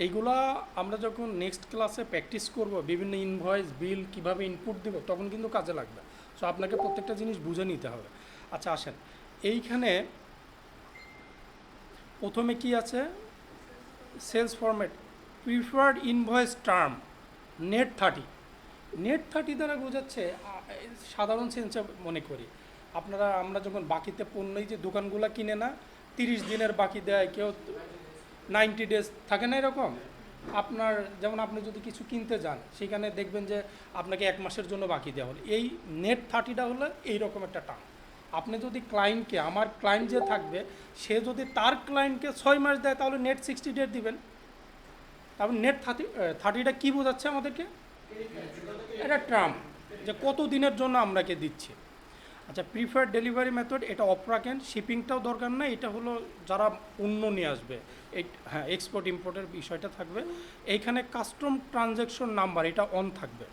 এইগুলা আমরা যখন নেক্সট ক্লাসে প্র্যাকটিস করব, বিভিন্ন ইনভয়েস, বিল কীভাবে ইনপুট দেব, তখন কিন্তু কাজে লাগবে। সো আপনাকে প্রত্যেকটা জিনিস বুঝে নিতে হবে। আচ্ছা আসেন, এইখানে প্রথমে কি আছে? Sales format, preferred invoice term, net 30। Net 30 দ্বারা বোঝাচ্ছে, সাধারণ সেন্সে মনে করি, আমরা যখন বাকিতে পণ্যই যে দোকানগুলো কিনে না, 30 দিনের বাকি দেয়, কেউ 90 ডেজ থাকে না এরকম। আপনার যেমন আপনি যদি কিছু কিনতে যান, সেখানে দেখবেন যে আপনাকে 1 মাসের জন্য বাকি দেওয়া হলো। এই নেট 30টা হলো এইরকম একটা টার্ম। আপনি যদি ক্লায়েন্টকে, আমার ক্লায়েন্ট যে থাকবে, সে যদি তার ক্লায়েন্টকে 6 মাস দেয়, তাহলে নেট 60 ডেজ দিবেন। তারপর নেট 30টা কী বোঝাচ্ছে আমাদেরকে? এটা টার্ম, যে কত দিনের জন্য আমরাকে দিচ্ছি। আচ্ছা, প্রিফার্ড ডেলিভারি মেথড, এটা অফ রাখেন, শিপিংটাও দরকার না। এটা হলো যারা পণ্য নিয়ে আসবে, এই হ্যাঁ এক্সপোর্ট ইম্পোর্টের বিষয়টা থাকবে। এইখানে কাস্টম ট্রানজ্যাকশন নাম্বার, এটা অন থাকবে।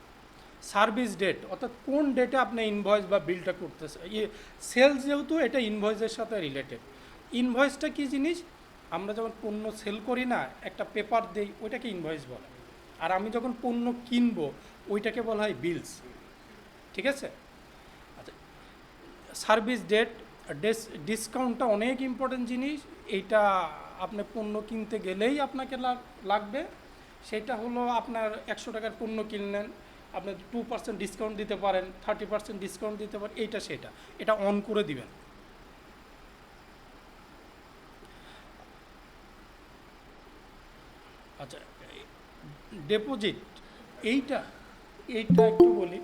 সার্ভিস ডেট, অর্থাৎ কোন ডেটে আপনি ইনভয়েস বা বিলটা করতেছে, সেলস যেহেতু এটা ইনভয়েসের সাথে রিলেটেড। ইনভয়েসটা কী জিনিস? আমরা যখন পণ্য সেল করি না, একটা পেপার দেই, ওইটাকে ইনভয়েস বলে। আর আমি যখন পণ্য কিনবো, ওইটাকে বলা হয় বিলস, ঠিক আছে? আচ্ছা, সার্ভিস ডেট, ডিসকাউন্টটা অনেক ইম্পর্টেন্ট জিনিস। এইটা আপনি পণ্য কিনতে গেলেই আপনাকে লাগবে। সেটা হলো আপনার 100 টাকার পণ্য কিনলেন, আপনি 2% ডিসকাউন্ট দিতে পারেন, 30% ডিসকাউন্ট দিতে পারেন, এইটা সেটা, এটা অন করে দিবেন। আচ্ছা, ডিপোজিট, এইটা এইটা একটু বলি,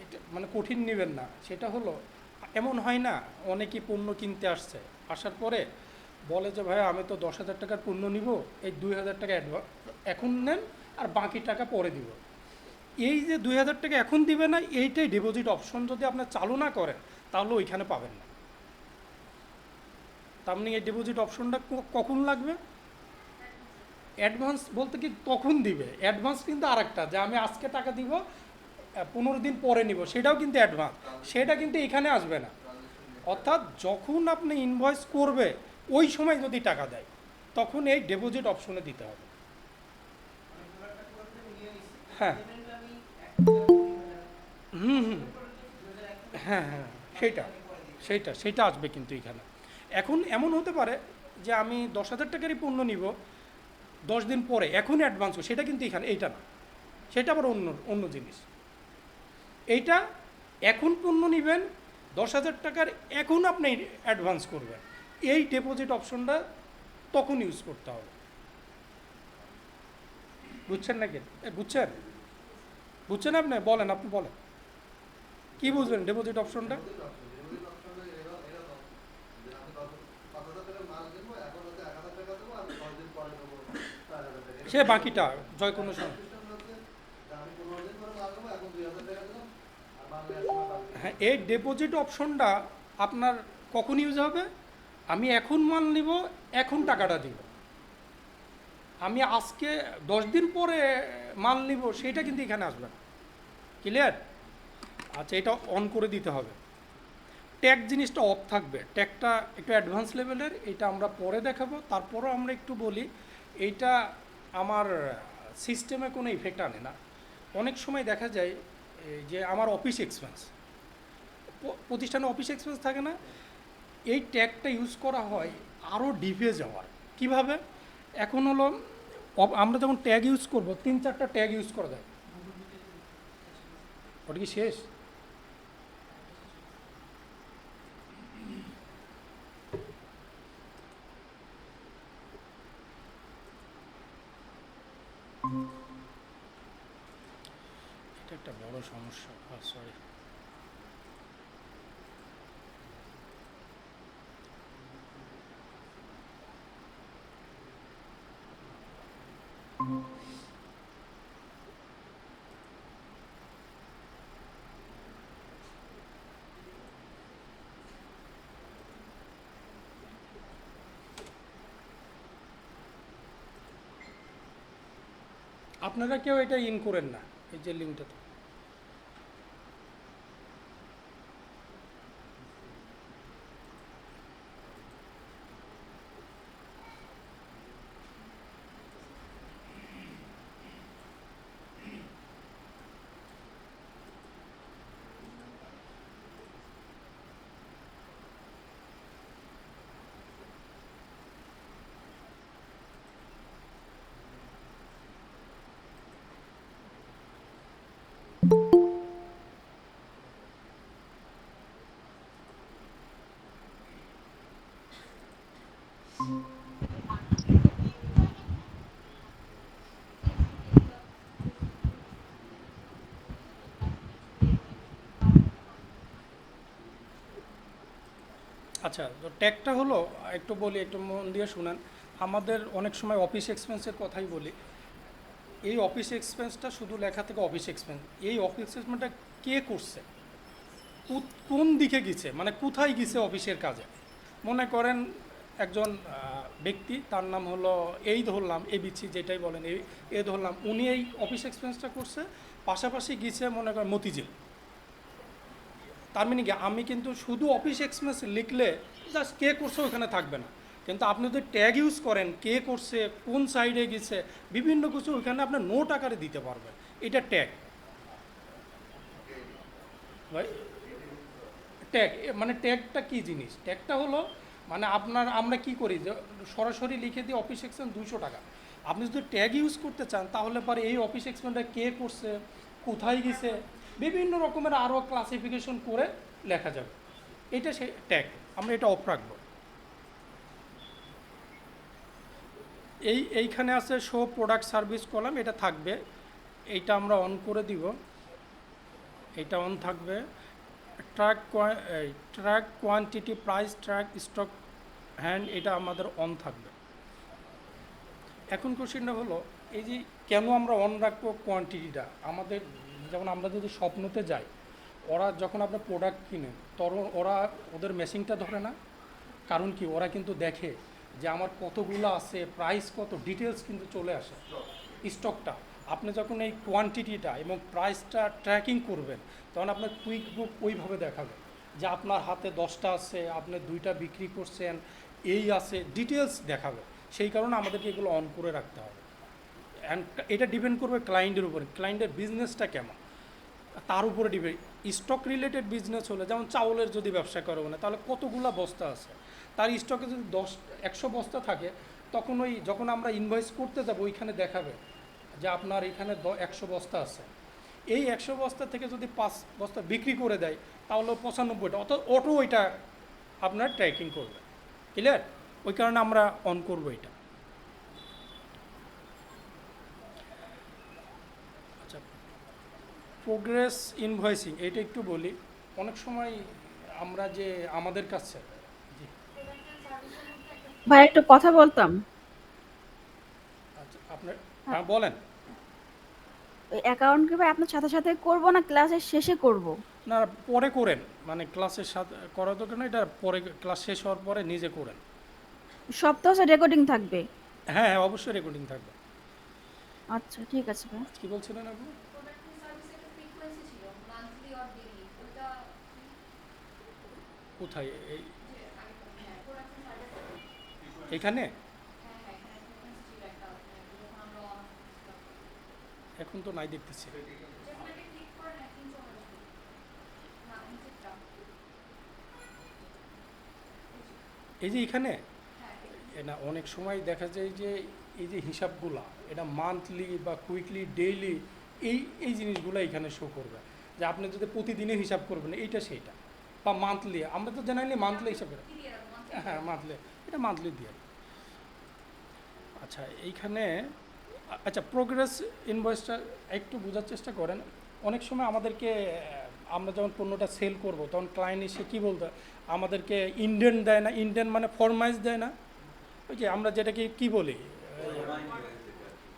এটা মানে কঠিন নেবেন না। সেটা হলো, এমন হয় না, অনেকেই পণ্য কিনতে আসছে, আসার পরে বলে যে ভাই আমি তো 10,000 টাকার পণ্য নিব, এই 2,000 টাকা এখন নেন আর বাকি টাকা পরে দিব। এই যে 2,000 টাকা এখন দিবে না, এইটাই ডিপোজিট অপশন যদি আপনি চালু না করেন, তাহলে ওইখানে পাবেন না। তার মানে এই ডিপোজিট অপশনটা কখন লাগবে? অ্যাডভান্স বলতে কি তখন দিবে, অ্যাডভান্স কিন্তু আরেকটা, যে আমি আজকে টাকা দিব, 15 দিন পরে নিব, সেটাও কিন্তু অ্যাডভান্স, সেটা কিন্তু এখানে আসবে না। অর্থাৎ যখন আপনি ইনভয়েস করবে, ওই সময় যদি টাকা দেয়, তখন এই ডিপোজিট অপশনে দিতে হবে। হ্যাঁ হুম হুম, হ্যাঁ হ্যাঁ, সেটা সেইটা আসবে কিন্তু এখানে। এখন এমন হতে পারে যে আমি 10,000 টাকারই পণ্য নিব 10 দিন পরে, এখনই অ্যাডভান্স, সেটা কিন্তু এখানে এইটা না, সেটা আবার অন্য জিনিস। এইটা এখন পণ্য নেবেন 10,000 টাকার, এখন আপনি অ্যাডভান্স করবেন, এই ডিপোজিট অপশনটা তখন ইউজ করতে হবে। বুঝছেন নাকি? বুঝছেন আপনি বলেন, আপনি বলেন কি বুঝলেন ডিপোজিট অপশনটা? সে বাকিটা জয় কোনো সময়, হ্যাঁ, এই ডিপোজিট অপশনটা আপনার কখন ইউজ হবে? আমি এখন মাল নিব, এখন টাকাটা দিব। আমি আজকে 10 দিন পরে মাল নিব, সেইটা কিন্তু এখানে আসবে না। ক্লিয়ার? আচ্ছা, এটা অন করে দিতে হবে। ট্যাগ জিনিসটা অফ থাকবে, ট্যাগটা একটু অ্যাডভান্স লেভেলের, এটা আমরা পরে দেখাবো। তারপরও আমরা একটু বলি, এইটা আমার সিস্টেমে কোনো ইফেক্ট আনে না। অনেক সময় দেখা যায় যে আমার অফিস এক্সপেন্স, প্রতিষ্ঠানে অফিস এক্সপেন্স থাকে না, এই ট্যাগটা ইউজ করা হয় আরও ডিপে যাওয়ার। কিভাবে? এখন হলো আমরা যখন ট্যাগ ইউজ করব 3-4টা ট্যাগ ইউজ করা যায়। ওটা কি শেষ? এটা একটা বড় সমস্যা, সরি। আপনারা কেউ এটা ইন করেন না, এই যে লিঙ্কটাতে। আচ্ছা, তো ট্যাগটা হলো, একটু বলি, একটু মন দিয়ে শুনেন। আমাদের অনেক সময় অফিস এক্সপেন্সের কথাই বলি। এই অফিস এক্সপেন্সটা শুধু লেখা থেকে অফিস এক্সপেন্স, এই অফিস এক্সপেন্সটা কে করছে, কোন দিকে গেছে, মানে কোথায় গেছে অফিসের কাজে। মনে করেন একজন ব্যক্তি, তার নাম হলো এই ধরলাম এবিসি, যেটাই বলেন এই ধরলাম, উনি এই অফিস এক্সপেন্সটা করছে, পাশাপাশি গেছে মনে করেন মতিঝিল। তার মানে কি, আমি কিন্তু শুধু অফিস এক্সপেন্স লিখলে জাস্ট কে করছে ওখানে থাকবে না, কিন্তু আপনি যদি ট্যাগ ইউজ করেন কে করছে, কোন সাইডে গেছে, বিভিন্ন কিছু ওইখানে আপনার নোট আকারে দিতে পারবেন। এটা ট্যাগ ভাই। ট্যাগ মানে ট্যাগটা কী জিনিস? ট্যাগটা হলো মানে আমরা কি করি যে সরাসরি লিখে দিই অফিস এক্সপেন্স 200 টাকা। আপনি যদি ট্যাগ ইউজ করতে চান তাহলে পরে এই অফিস এক্সপেন্সটা কে করছে, কোথায় গেছে, বিভিন্ন রকমের আরও ক্লাসিফিকেশন করে লেখা যাবে। এটা সে ট্যাগ, আমরা এটা অফ রাখবো। এইখানে আছে শো প্রোডাক্ট সার্ভিস কলাম, এটা থাকবে, এইটা আমরা অন করে দিব, এটা অন থাকবে। Track quantity, price track, stock hand, এটা আমাদের অন থাকবে। এখন কোশ্চেনটা হলো, এই যে কেন আমরা অন রাখবো কোয়ান্টিটিটা? আমাদের যেমন আমরা যদি স্বপ্নতে যাই, ওরা যখন আপনার প্রোডাক্ট কিনে তখন ওদের মেশিনটা ধরে না, কারণ কি, ওরা কিন্তু দেখে যে আমার কতগুলো আছে, প্রাইস কত, ডিটেলস কিন্তু চলে আসে স্টকটা। আপনি যখন এই কোয়ান্টিটিটা এবং প্রাইসটা ট্র্যাকিং করবেন তখন আপনার কুইক বুক ওইভাবে দেখাবে যে আপনার হাতে 10টা আছে, আপনি 2টা বিক্রি করছেন, এই আছে, ডিটেলস দেখাবে। সেই কারণে আমাদেরকে এগুলো অন করে রাখতে হবে। অ্যান্ড এটা ডিপেন্ড করবে ক্লায়েন্টের উপরে, ক্লায়েন্টের বিজনেসটা কেমন। তার উপরে ডিপেন্ড। স্টক রিলেটেড বিজনেস হলে যেমন চাউলের যদি ব্যবসা করো না, তাহলে কতগুলা বস্তা আছে, তার স্টকে যদি 100 বস্তা থাকে, তখন ওই যখন আমরা ইনভয়েস করতে যাবো ওইখানে দেখাবে যে আপনার এখানে 100 বস্তা আছে। এই 100 বস্তা থেকে যদি 5 বস্তা বিক্রি করে দেয়, তাহলে 95টা অটো ওইটা আপনার ট্র্যাকিং করবে। ক্লিয়ার? ওই কারণে আমরা অন করবো এটা। আচ্ছা, প্রোগ্রেস ইনভয়েসিং এটা একটু বলি। অনেক সময় আমরা যে আমাদের কাছে, জি ভাই একটু কথা বলতাম। আচ্ছা আপনার, হ্যাঁ বলেন। ওই অ্যাকাউন্ট কি ভাই আপনার সাথে সাথে করব না ক্লাসের শেষে করব? না, পরে করেন, মানে ক্লাসের সাথে করা দরকার না, এটা পরে ক্লাস শেষ হওয়ার পরে নিজে করেন। সব তো রেকর্ডিং থাকবে? হ্যাঁ হ্যাঁ, অবশ্যই রেকর্ডিং থাকবে। আচ্ছা ঠিক আছে ভাই। কি বলছিলেন আপনি? কোথায়? এইখানে এখন তো নাই দেখতেছি। এই যে এখানে না, অনেক সময় দেখা যায় যে এই যে হিসাবগুলা, এটা মান্থলি বা কুইকলি ডেইলি এই এই জিনিসগুলো এখানে শো করবে, যে আপনি যদি প্রতিদিনের হিসাব করবেন এইটা সেইটা, বা মান্থলি, আমরা তো জেনারেলি মান্থলি হিসাব করি। হ্যাঁ মান্থলি, এটা মান্থলি দিয়ে। আচ্ছা এইখানে, আচ্ছা প্রোগ্রেস ইনভয়েসটা একটু বোঝার চেষ্টা করেন। অনেক সময় আমাদেরকে আমরা যখন পণ্যটা সেল করব তখন ক্লায়েন্ট এসে কী বলতে, আমাদেরকে ইন্ডেন্ট দেয় না, ইন্ডেন্ট মানে ফরমাইজ দেয় না, ওই যে আমরা যেটাকে কি বলি,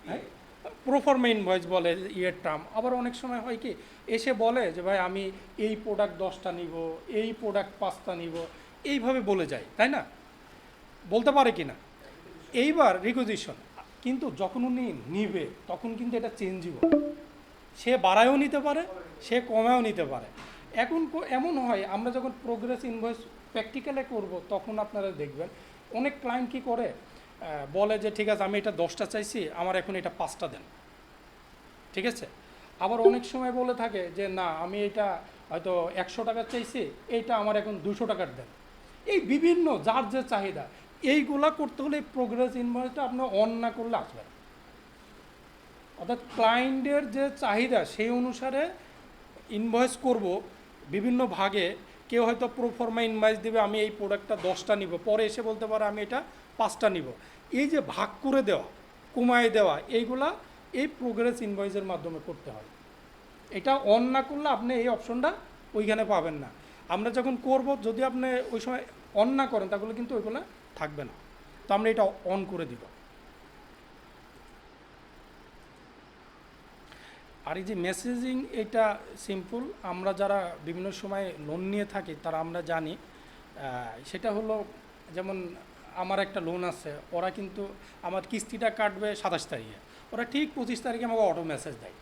হ্যাঁ প্রোফর্মা ইনভয়েস বলে ইয়ের টার্ম। আবার অনেক সময় হয় কি, এসে বলে যে ভাই আমি এই প্রোডাক্ট 10টা নিব, এই প্রোডাক্ট 5টা নিব, এইভাবে বলে যায়, তাই না? বলতে পারে কি না? এইবার রিকুইজিশন, কিন্তু যখন উনি নিবে তখন কিন্তু এটা চেঞ্জেবল, সে বাড়ায়ও নিতে পারে, সে কমেও নিতে পারে। এখন এমন হয়, আমরা যখন প্রোগ্রেস ইনভয়েস প্র্যাকটিক্যালে করব তখন আপনারা দেখবেন অনেক ক্লায়েন্ট কী করে, বলে যে ঠিক আছে আমি এটা 10টা চাইছি, আমার এখন এটা 5টা দেন, ঠিক আছে? আবার অনেক সময় বলে থাকে যে না আমি এটা হয়তো 100 টাকা চাইছি, এইটা আমার এখন 200 টাকার দেন। এই বিভিন্ন যার যে চাহিদা, এইগুলা করতে হলে প্রোগ্রেস ইনভয়েসটা আপনার অন না করলে আসবে না। অর্থাৎ ক্লায়েন্টের যে চাহিদা সেই অনুসারে ইনভয়েস করব বিভিন্ন ভাগে। কেউ হয়তো প্রোফর্মা ইনভয়েস দেবে, আমি এই প্রোডাক্টটা 10টা নিব, পরে এসে বলতে পারে আমি এটা 5টা নিব। এই যে ভাগ করে দেওয়া, কমায় দেওয়া, এইগুলা এই প্রোগ্রেস ইনভয়েসের মাধ্যমে করতে হয়। এটা অন না করলে আপনি এই অপশনটা ওইখানে পাবেন না। আমরা যখন করব, যদি আপনি ওই সময় অন না করেন তাহলে কিন্তু ওইগুলো থাকবে না। তো আমরা এটা অন করে দিব। আর এই যে মেসেজিং, এটা সিম্পল, আমরা যারা বিভিন্ন সময় লোন নিয়ে থাকি তারা আমরা জানি। সেটা হলো, যেমন আমার একটা লোন আছে, ওরা কিন্তু আমার কিস্তিটা কাটবে 27 তারিখে, ওরা ঠিক 25 তারিখে আমাকে অটো মেসেজ দেয়।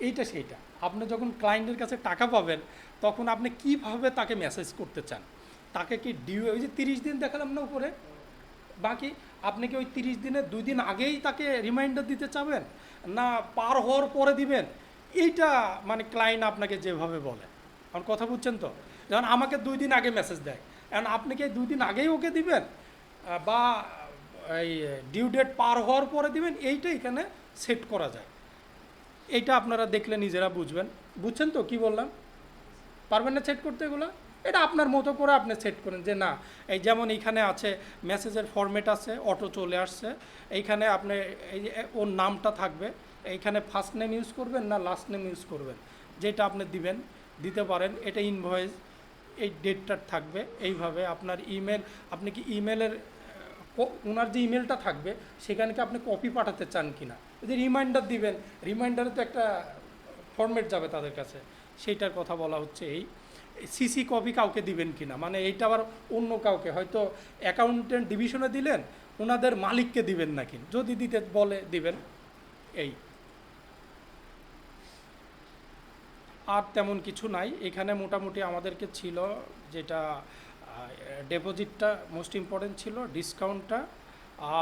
এইটা সেইটা, আপনি যখন ক্লায়েন্টের কাছে টাকা পাবেন তখন আপনি কিভাবে তাকে মেসেজ করতে চান, তাকে কি ডিউ, ওই যে 30 দিন দেখালাম না উপরে, বাকি আপনি কি ওই 30 দিনের 2 দিন আগেই তাকে রিমাইন্ডার দিতে চাবেন, না পার হওয়ার পরে দিবেন? এইটা মানে ক্লায়েন্ট আপনাকে যেভাবে বলে, আমার কথা বুঝছেন তো? যেমন আমাকে 2 দিন আগে মেসেজ দেয়, এখন আপনি কি 2 দিন আগেই ওকে দিবেন, বা এই ডিউ ডেট পার হওয়ার পরে দিবেন? এইটা এখানে সেট করা যায়। এইটা আপনারা দেখলে নিজেরা বুঝবেন। বুঝছেন তো কি বললাম? পারবেন না সেট করতে এগুলো? এটা আপনার মতো করে আপনি সেট করেন যে না, এই যেমন এইখানে আছে মেসেজের ফরম্যাট আছে, অটো চলে আসছে, এইখানে আপনি এই যে ওর নামটা থাকবে, এইখানে ফার্স্ট নেম ইউজ করবেন না লাস্ট নেম ইউজ করবেন, যেটা আপনি দিবেন দিতে পারেন। এটা ইনভয়েস, এই ডেটটা থাকবে এইভাবে। আপনার ইমেল, আপনি কি ইমেলের ওনার যে ইমেলটা থাকবে সেখানে কি আপনি কপি পাঠাতে চান কি না, যে রিমাইন্ডার দিবেন, রিমাইন্ডারে তো একটা ফরম্যাট যাবে তাদের কাছে, সেইটার কথা বলা হচ্ছে। এই সিসি কপি কাউকে দিবেন কি না, মানে এইটা আবার অন্য কাউকে, হয়তো অ্যাকাউন্টেন্ট ডিভিশনে দিলেন, ওনাদের মালিককে দিবেন নাকি, যদি দিতে বলে দিবেন। এই আর তেমন কিছু নাই এখানে। মোটামুটি আমাদেরকে ছিল যেটা ডিপোজিটটা মোস্ট ইম্পর্টেন্ট ছিল, ডিসকাউন্টটা,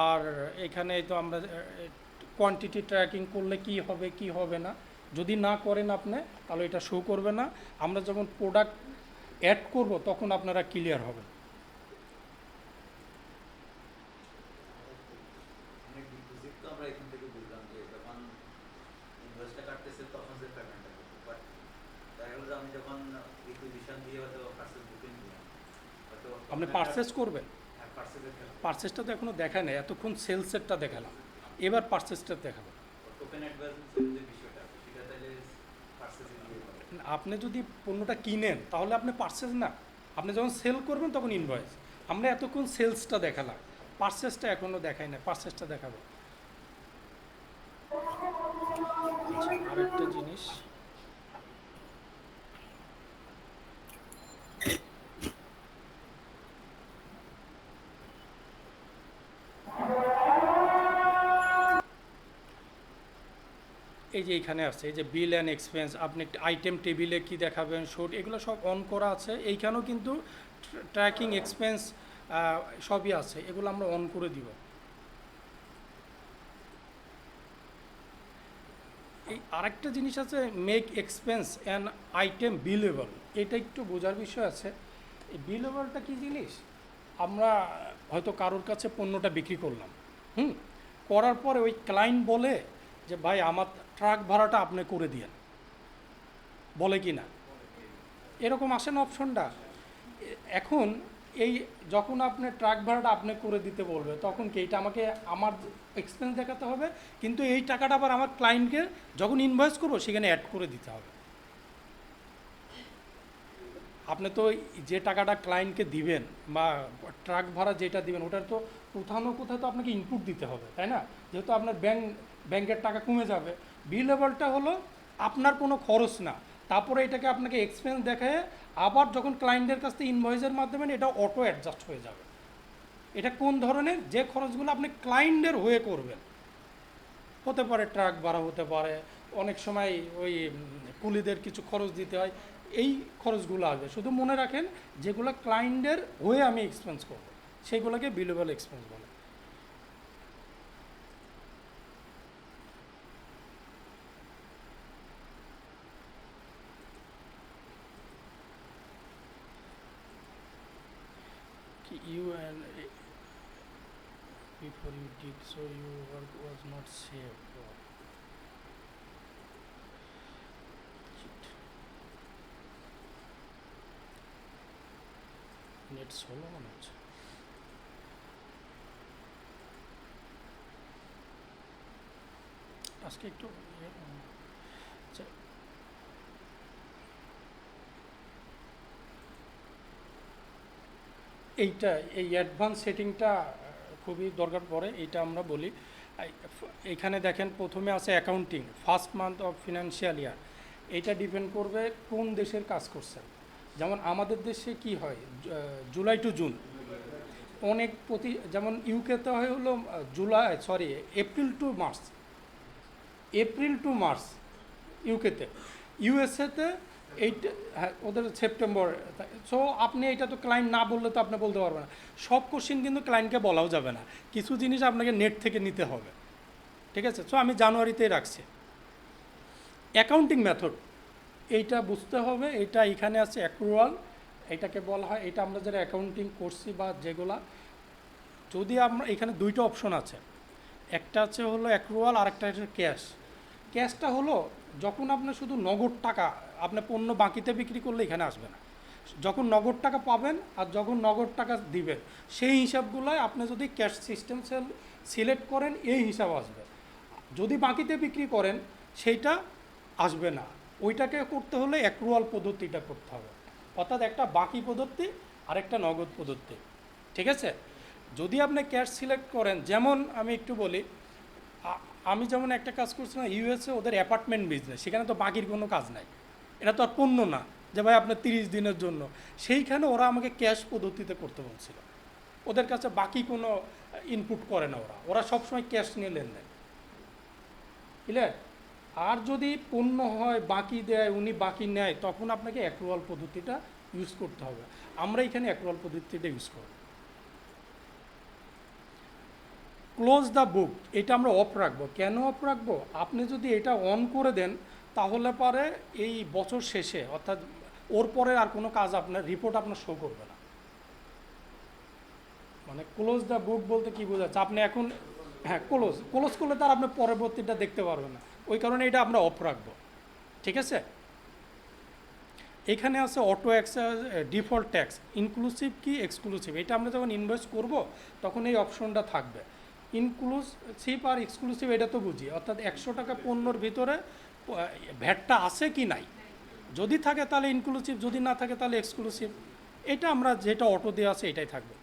আর এখানে তো আমরা কোয়ান্টিটি ট্র্যাকিং করলে কি হবে কি হবে না যদি না করেন আপনি, তাহলে এটা শো করবে না। আমরা যখন প্রোডাক্ট অ্যাড করব তখন আপনারা ক্লিয়ার হবেন। অনেক ডিপোজিট তো আমরা এখান থেকে বুঝলাম যে যখন ইনভয়েসটা কাটতেছে তখন যে পেমেন্টটা করবো, বাট দেখা গেলো যে আমি যখন রিকুইজিশন দিয়ে হয়তো পার্সেল বুকিং দিলাম, হয়তো আপনি পারচেস করবেন, পার্সেলের পারচেসটা তো এখনও দেখায় নাই, এতক্ষণ সেলসেরটা দেখালাম, এবার পারচেসটা দেখাবো। টোকেন অ্যাডভান্সের যে বিষয়টা সেটা তাহলে পার্সেসে দিয়ে হবে। আপনি যদি পণ্যটা কিনেন তাহলে আপনি পারচেস না, আপনি যখন সেল করবেন তখন ইনভয়েস। আমরা এতক্ষণ সেলসটা দেখালাম, পারচেসটা এখনও দেখাই না, পারচেসটা দেখাবো। আচ্ছা, আরেকটা জিনিস, এই যে এইখানে আছে, এই যে বিল অ্যান্ড এক্সপেন্স, আপনি আইটেম টেবিলে কি দেখাবেন, শোট, এগুলো সব অন করা আছে। এইখানেও কিন্তু ট্র্যাকিং এক্সপেন্স সবই আছে, এগুলো আমরা অন করে দিব। এই আরেকটা জিনিস আছে, মেক এক্সপেন্স অ্যান্ড আইটেম বিলেবল, এটা একটু বোঝার বিষয় আছে। এই বিলেবলটা কী জিনিস? আমরা হয়তো কারোর কাছে পণ্যটা বিক্রি করলাম, করার পরে ওই ক্লায়েন্ট বলে যে ভাই আমার ট্রাক ভাড়াটা আপনি করে দিয়েন, বলে কি না? এরকম আসে না অপশনটা? এখন এই যখন আপনি ট্রাক ভাড়াটা আপনি করে দিতে বলবে, তখন কি এইটা আমাকে আমার এক্সপেন্স দেখাতে হবে, কিন্তু এই টাকাটা আবার আমার ক্লায়েন্টকে যখন ইনভয়েস করবো সেখানে অ্যাড করে দিতে হবে। আপনি তো যে টাকাটা ক্লায়েন্টকে দিবেন বা ট্রাক ভাড়া যেটা দিবেন, ওটার তো কোথাও না কোথাও তো আপনাকে ইনপুট দিতে হবে, তাই না? যেহেতু আপনার ব্যাংকের টাকা কমে যাবে। বিলেবলটা হলো আপনার কোনো খরচ না, তারপরে এটাকে আপনাকে এক্সপেন্স দেখায় আবার যখন ক্লায়েন্টের কাছ থেকে ইনভয়েসের মাধ্যমে এটা অটো অ্যাডজাস্ট হয়ে যাবে। এটা কোন ধরনের? যে খরচগুলো আপনি ক্লায়েন্টের হয়ে করবেন, হতে পারে ট্রাক ভাড়া, হতে পারে অনেক সময় ওই কুলিদের কিছু খরচ দিতে হয়, এই খরচগুলো আসবে। শুধু মনে রাখেন যেগুলো ক্লায়েন্টের হয়ে আমি এক্সপেন্স করব সেগুলোকে বিলেবল এক্সপেন্স বলে। You and before you did so your work was not safe. Net slow মনে হচ্ছে। আজকে একটু আচ্ছা, এইটা এই অ্যাডভান্স সেটিংটা খুবই দরকার পড়ে, এইটা আমরা বলি। এইখানে দেখেন প্রথমে আছে accounting, first month of financial year. এইটা ডিপেন্ড করবে কোন দেশের কাজ করছেন। যেমন আমাদের দেশে কি হয়, জুলাই টু জুন, অনেক যেমন ইউকেতে হয় হলো April to March, April to March ইউকেতে। ইউএসএতে এইটা, হ্যাঁ, ওদের সেপ্টেম্বর। সো আপনি এটা তো ক্লায়েন্ট না বললে তো আপনি বলতে পারবেন না। সব কোশ্চেন কিন্তু ক্লায়েন্টকে বলাও যাবে না, কিছু জিনিস আপনাকে নেট থেকে নিতে হবে, ঠিক আছে? সো আমি জানুয়ারিতেই রাখছি। অ্যাকাউন্টিং মেথড, এইটা বুঝতে হবে। এটা এখানে আছে অ্যাক্রুয়াল, এটাকে বলা হয়, এটা আমরা যারা অ্যাকাউন্টিং করছি বা যেগুলা, যদি আমরা এখানে দুইটা অপশন আছে, একটা আছে হলো অ্যাক্রুয়াল আর একটা হচ্ছে ক্যাশ। ক্যাশটা হলো যখন আপনি শুধু নগদ টাকা, আপনি পণ্য বাকিতে বিক্রি করলে এখানে আসবে না। যখন নগদ টাকা পাবেন আর যখন নগদ টাকা দিবেন, সেই হিসাবগুলোয় আপনি যদি ক্যাশ সিস্টেম সিলেক্ট করেন এই হিসাব আসবে। যদি বাকিতে বিক্রি করেন সেইটা আসবে না, ওইটাকে করতে হলে অ্যাক্রুয়াল পদ্ধতিটা করতে হবে। অর্থাৎ একটা বাকি পদ্ধতি আর একটা নগদ পদ্ধতি, ঠিক আছে? যদি আপনি ক্যাশ সিলেক্ট করেন, যেমন আমি একটু বলি, আমি যেমন একটা কাজ করছিলাম ইউএসএ, ওদের অ্যাপার্টমেন্ট বিজনেস, সেখানে তো বাকির কোনো কাজ নাই, এটা তো আর পণ্য না যে ভাই আপনার 30 দিনের জন্য। সেইখানে ওরা আমাকে ক্যাশ পদ্ধতিতে করতে বলছিল, ওদের কাছে বাকি কোনো ইনপুট করে না, ওরা সবসময় ক্যাশ নিয়ে লেনদেন, ক্লিয়ার? আর যদি পণ্য হয় বাকি দেয়, উনি বাকি নেয়, তখন আপনাকে অ্যাক্রুয়াল পদ্ধতিটা ইউজ করতে হবে। আমরা এখানে অ্যাক্রুয়াল পদ্ধতিটা ইউজ করব। ক্লোজ দ্য বুক, এটা আমরা অফ রাখবো। কেন অফ রাখবো? আপনি যদি এটা অন করে দেন তাহলে পরে এই বছর শেষে অর্থাৎ ওর পরে আর কোনো কাজ আপনার রিপোর্ট আপনার শো করবে না। মানে ক্লোজ দ্য বুক বলতে কি বোঝাচ্ছে, আপনি এখন হ্যাঁ ক্লোজ করলে তার আপনি পরবর্তীটা দেখতে পারবেন না, ওই কারণে এটা আমরা অফ রাখবো। ঠিক আছে, এখানে আছে অটো ডিফল্ট ট্যাক্স, ইনক্লুসিভ কি এক্সক্লুসিভ, এটা আমরা যখন ইনভয়েস করব তখন এই অপশনটা থাকবে। ইনক্লুসিভ আর এক্সক্লুসিভ এটা তো বুঝি, অর্থাৎ 100 টাকা পণ্যর ভিতরে ভ্যাটটা আছে কি নাই, যদি থাকে তাহলে ইনক্লুসিভ, যদি না থাকে তাহলে এক্সক্লুসিভ। এটা আমরা যেটা অটো দেওয়া আছে এটাই থাকবে।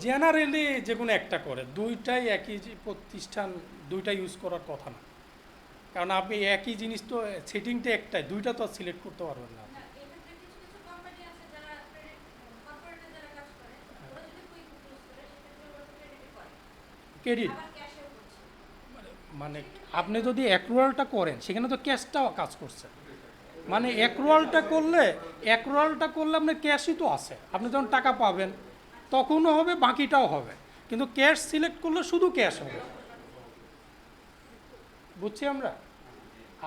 জেনারেলি যে কোনো একটা করে, দুইটাই একই প্রতিষ্ঠান দুইটা ইউজ করার কথা না, কারণ আপনি একই জিনিস তো সেটিংটা একটাই, দুইটা তো সিলেক্ট করতে পারবেন না। ক্রেডিট মানে আপনি যদি অ্যাক্রুয়ালটা করেন সেখানে তো ক্যাশটাও কাজ করছে, মানে অ্যাক্রুয়ালটা করলে আপনার ক্যাশই তো আছে, আপনি যখন টাকা পাবেন তখনও হবে, বাকিটাও হবে, কিন্তু ক্যাশ সিলেক্ট করলে শুধু ক্যাশ হবে। বুঝছি আমরা,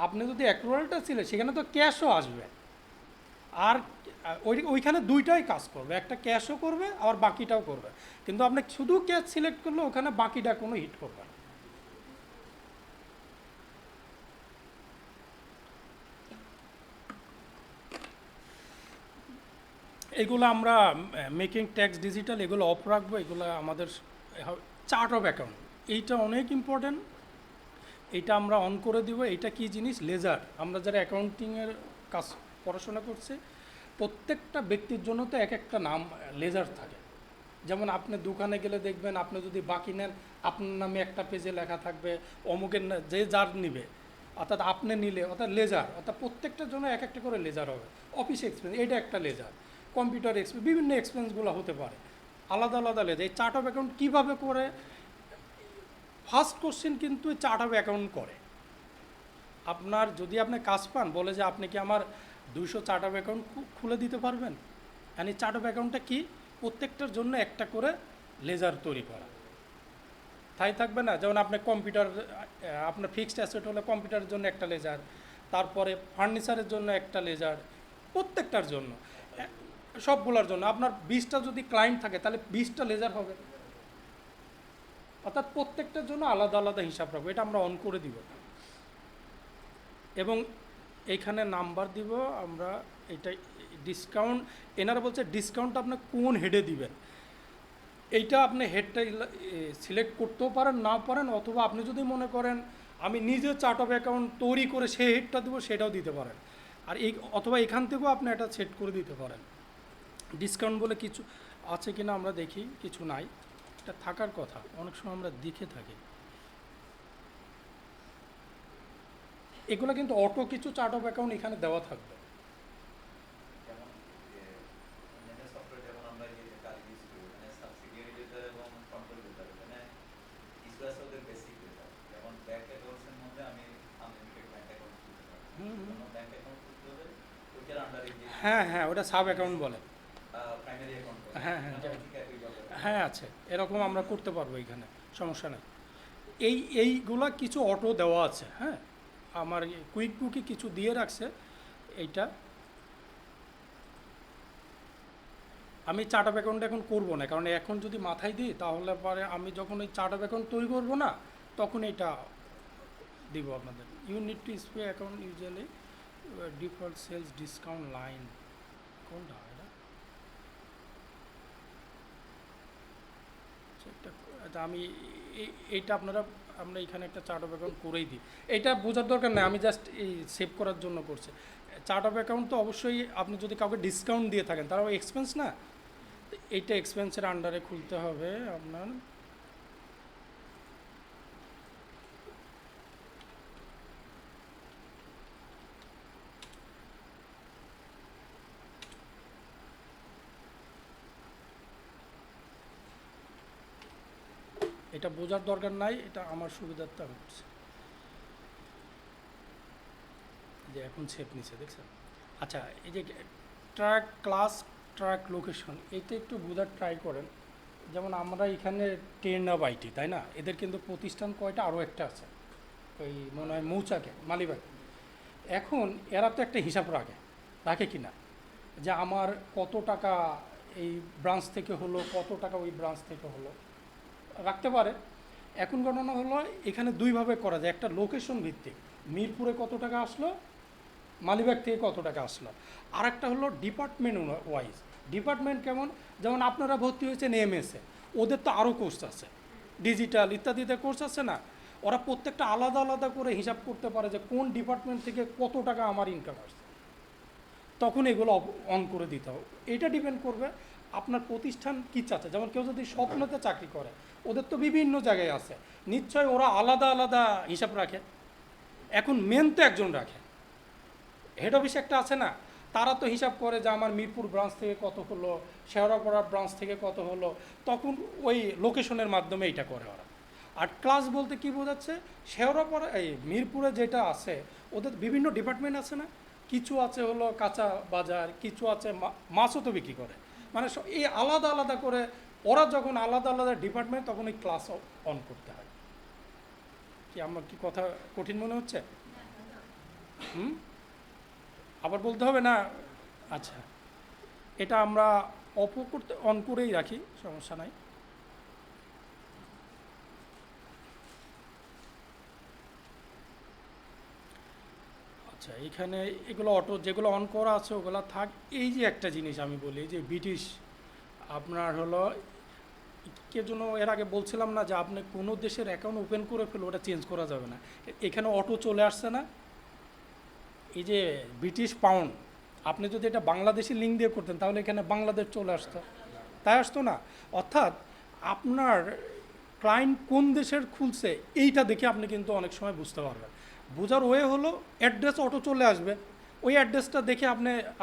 আপনি যদি অ্যাক্রুয়ালটা ছিলেন সেখানে তো ক্যাশও আসবে, আর ওইখানে দুইটাই কাজ করবে, একটা ক্যাশও করবে আবার বাকিটাও করবে, কিন্তু আপনি শুধু ক্যাশ সিলেক্ট করলে ওখানে বাকিটা কোনো হিট করবে না। এগুলো আমরা মেকিং ট্যাক্স ডিজিটাল এগুলো অফ রাখবো, এগুলো আমাদের চার্ট অফ অ্যাকাউন্ট এইটা অনেক ইম্পর্ট্যান্ট, এইটা আমরা অন করে দিব। এইটা কি জিনিস, লেজার। আমরা যারা অ্যাকাউন্টিংয়ের কাজ পড়াশোনা করছে প্রত্যেকটা ব্যক্তির জন্য তো এক একটা নাম লেজার থাকে। যেমন আপনি দোকানে গেলে দেখবেন, আপনি যদি বাকি নেন আপনার নামে একটা পেজে লেখা থাকবে, অমুকের যে যার নিবে অর্থাৎ আপনি নিলে অর্থাৎ লেজার, অর্থাৎ প্রত্যেকটার জন্য এক একটা করে লেজার হবে। অফিস এক্সপেন্স এটা একটা লেজার, কম্পিউটার এক্সপেন্স, বিভিন্ন এক্সপেন্সগুলো হতে পারে আলাদা আলাদা লেজার। এই চার্ট অফ অ্যাকাউন্ট কীভাবে করে, ফার্স্ট কোশ্চেন কিন্তু চার্ট অফ অ্যাকাউন্ট করে। আপনার যদি আপনি কাজ পান, বলে যে আপনি কি আমার 200 চার্ট অফ অ্যাকাউন্ট খুলে দিতে পারবেন, মানে চার্ট অফ অ্যাকাউন্টটা কি, প্রত্যেকটার জন্য একটা করে লেজার তৈরি করা। তাই থাকবে না, যেমন আপনার কম্পিউটার, আপনার ফিক্সড অ্যাসেট হলে কম্পিউটারের জন্য একটা লেজার, তারপরে ফার্নিচারের জন্য একটা লেজার, প্রত্যেকটার জন্য, সবগুলোর জন্য। আপনার 20টা যদি ক্লায়েন্ট থাকে তাহলে 20টা লেজার হবে, অর্থাৎ প্রত্যেকটার জন্য আলাদা আলাদা হিসাব রাখবো। এটা আমরা অন করে দিব এবং এইখানে নাম্বার দিব আমরা। এটা ডিসকাউন্ট, এনারা বলছে ডিসকাউন্ট আপনি কোন হেডে দিবেন, এইটা আপনি হেডটা সিলেক্ট করতেও পারেন, না পারেন, অথবা আপনি যদি মনে করেন আমি নিজে চার্ট অফ অ্যাকাউন্ট তৈরি করে সেই হেডটা দেবো সেটাও দিতে পারেন। আর এই অথবা এখান থেকেও আপনি এটা সেট করে দিতে পারেন। ডিসকাউন্ট বলে কিছু আছে কিনা আমরা দেখি, কিছু নাই, এটা থাকার কথা, অনেক সময় আমরা দেখে থাকি। এগুলো কিন্তু অটো কিছু চার্ট অফ অ্যাকাউন্ট এখানে দেওয়া থাকবে। যেমন যে অন্যান্য সফটওয়্যার যেমন আমরা যে কাজ ইউজ করি, মানে সাবসিডিয়ারি ডেটা এবং কন্ট্রোল ডেটা, মানে কিছু আছে ওদের বেসিক ডেটা। যেমন ব্যাংক অ্যাকাউন্টসের মধ্যে আমি আনলিমিটেড ব্যাংক অ্যাকাউন্ট খুলতে পারি, কোনো ব্যাংক অ্যাকাউন্ট খুলতে হলে ওইটার আন্ডারে যে হ্যাঁ ওটা সাব অ্যাকাউন্ট বলে। প্রাইমারি অ্যাকাউন্ট, হ্যাঁ হ্যাঁ আছে, এরকম আমরা করতে পারবো, এখানে সমস্যা নেই। এইগুলা কিছু অটো দেওয়া আছে। হ্যাঁ, আমার কুইক বুকে কিছু দিয়ে রাখছে। এইটা আমি চার্ট অফ অ্যাকাউন্ট এখন করবো না, কারণ এখন যদি মাথায় দিই তাহলে পরে আমি যখন ওই চার্ট অফ অ্যাকাউন্ট তৈরি করবো না তখন এটা দিব আপনাদের। You need to spay account usually default sales discount line, কোনটা এটা? আচ্ছা আমি এইটা আমরা এখানে একটা চার্ট অফ অ্যাকাউন্ট করেই দিই। এটা বোঝার দরকার নেই, আমি জাস্ট এই সেভ করার জন্য করছি। চার্ট অফ অ্যাকাউন্ট তো অবশ্যই আপনি যদি কাউকে ডিসকাউন্ট দিয়ে থাকেন তারাও এক্সপেন্স না, এইটা এক্সপেন্সের আন্ডারে খুলতে হবে আপনার। এটা বোঝার দরকার নাই, এটা আমার সুবিধার্থে আমি করছি। যে এখন সেভ নিচে দেখছেন। আচ্ছা, এই যে ট্র্যাক ক্লাস, ট্র্যাক লোকেশন, এইটা একটু বোঝার ট্রাই করেন। যেমন আমরা এখানে টেন অফ আইটি, তাই না? এদের কিন্তু প্রতিষ্ঠান কয়টা, আরও একটা আছে, ওই মনে হয় মৌচাকে, মালিবাগ। এখন এরা তো একটা হিসাব রাখে, রাখে কি না, যে আমার কত টাকা এই ব্রাঞ্চ থেকে হলো, কত টাকা ওই ব্রাঞ্চ থেকে হলো, রাখতে পারে। এখন ঘটনা হলো এখানে দুইভাবে করা যায়, একটা লোকেশন ভিত্তিক, মিরপুরে কত টাকা আসলো, মালিবাগ থেকে কত টাকা আসলো। আর একটা হলো ডিপার্টমেন্ট ওয়াইজ। ডিপার্টমেন্ট কেমন, যেমন আপনারা ভর্তি হয়েছেন এমএসএ, ওদের তো আরও কোর্স আছে, ডিজিটাল ইত্যাদিতে কোর্স আছে না, ওরা প্রত্যেকটা আলাদা আলাদা করে হিসাব করতে পারে যে কোন ডিপার্টমেন্ট থেকে কত টাকা আমার ইনকাম আসছে, তখন এগুলো অন করে দিতে হবে। এটা ডিপেন্ড করবে আপনার প্রতিষ্ঠান কী চাচ্ছে। যেমন কেউ যদি স্বপ্নতে চাকরি করে, ওদের তো বিভিন্ন জায়গায় আছে, নিশ্চয় ওরা আলাদা আলাদা হিসাব রাখে। এখন মেন তো একজন রাখে, হেড অফিস একটা আছে না, তারা তো হিসাব করে যে আমার মিরপুর ব্রাঞ্চ থেকে কত হলো, শেওড়াপাড়া ব্রাঞ্চ থেকে কত হলো, তখন ওই লোকেশনের মাধ্যমে এইটা করে ওরা। আর ক্লাস বলতে কি বোঝাচ্ছে, শেওড়াপাড়া এই মিরপুরে যেটা আছে, ওদের বিভিন্ন ডিপার্টমেন্ট আছে না, কিছু আছে হলো কাঁচা বাজার, কিছু আছে মাছও তো বিক্রি করে, মানে এই আলাদা আলাদা করে ওরা যখন আলাদা আলাদা ডিপার্টমেন্ট, তখন ওই ক্লাস অন করতে হয়। কি আমার কি কথা কঠিন মনে হচ্ছে? হুম, আবার বলতে হবে না? আচ্ছা, এটা আমরা করতে অন করেই রাখি, সমস্যা নাই। আচ্ছা, এখানে এগুলো অটো যেগুলো অন করা আছে ওগুলো থাক। এই যে একটা জিনিস আমি বলি, যে ব্রিটিশ আপনার হলো কে জন্য এর আগে বলছিলাম না যে আপনি কোনো দেশের অ্যাকাউন্ট ওপেন করে ফেলে ওটা চেঞ্জ করা যাবে না, এখানে অটো চলে আসছে না, এই যে ব্রিটিশ পাউন্ড, আপনি যদি এটা বাংলাদেশি লিঙ্ক দিয়ে করতেন তাহলে এখানে বাংলাদেশ চলে আসতো, তাই আসতো না? অর্থাৎ আপনার ক্লায়েন্ট কোন দেশের খুলছে এইটা দেখে আপনি কিন্তু অনেক সময় বুঝতে পারবেন। বোঝার ওয়ে হলো অ্যাড্রেস অটো চলে আসবে, ওই অ্যাড্রেসটা দেখে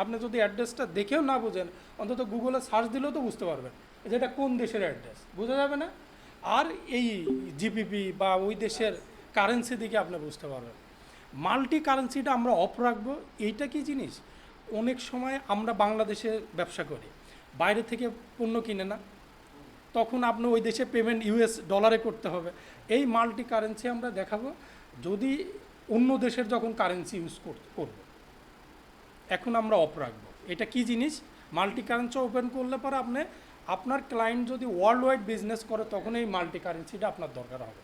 আপনি যদি অ্যাড্রেসটা দেখেও না বোঝেন, অন্তত গুগলে সার্চ দিলেও তো বুঝতে পারবেন যে এটা কোন দেশের অ্যাড্রেস, বোঝা যাবে না? আর এই জিপিপি বা ওই দেশের কারেন্সি দিকে আপনি বুঝতে পারবেন। মাল্টি কারেন্সিটা আমরা অফ রাখবো। এইটা কি জিনিস, অনেক সময় আমরা বাংলাদেশে ব্যবসা করি, বাইরে থেকে পণ্য কিনে না, তখন আপনি ওই দেশে পেমেন্ট ইউএস ডলারে করতে হবে। এই মাল্টি কারেন্সি আমরা দেখাবো যদি অন্য দেশের যখন কারেন্সি ইউজ করব, এখন আমরা অফ রাখবো। এটা কি জিনিস, মাল্টি কারেন্সি ওপেন করলে পরে আপনার ক্লায়েন্ট যদি ওয়ার্ল্ড ওয়াইড বিজনেস করে, তখন এই মাল্টি কারেন্সিটা আপনার দরকার হবে।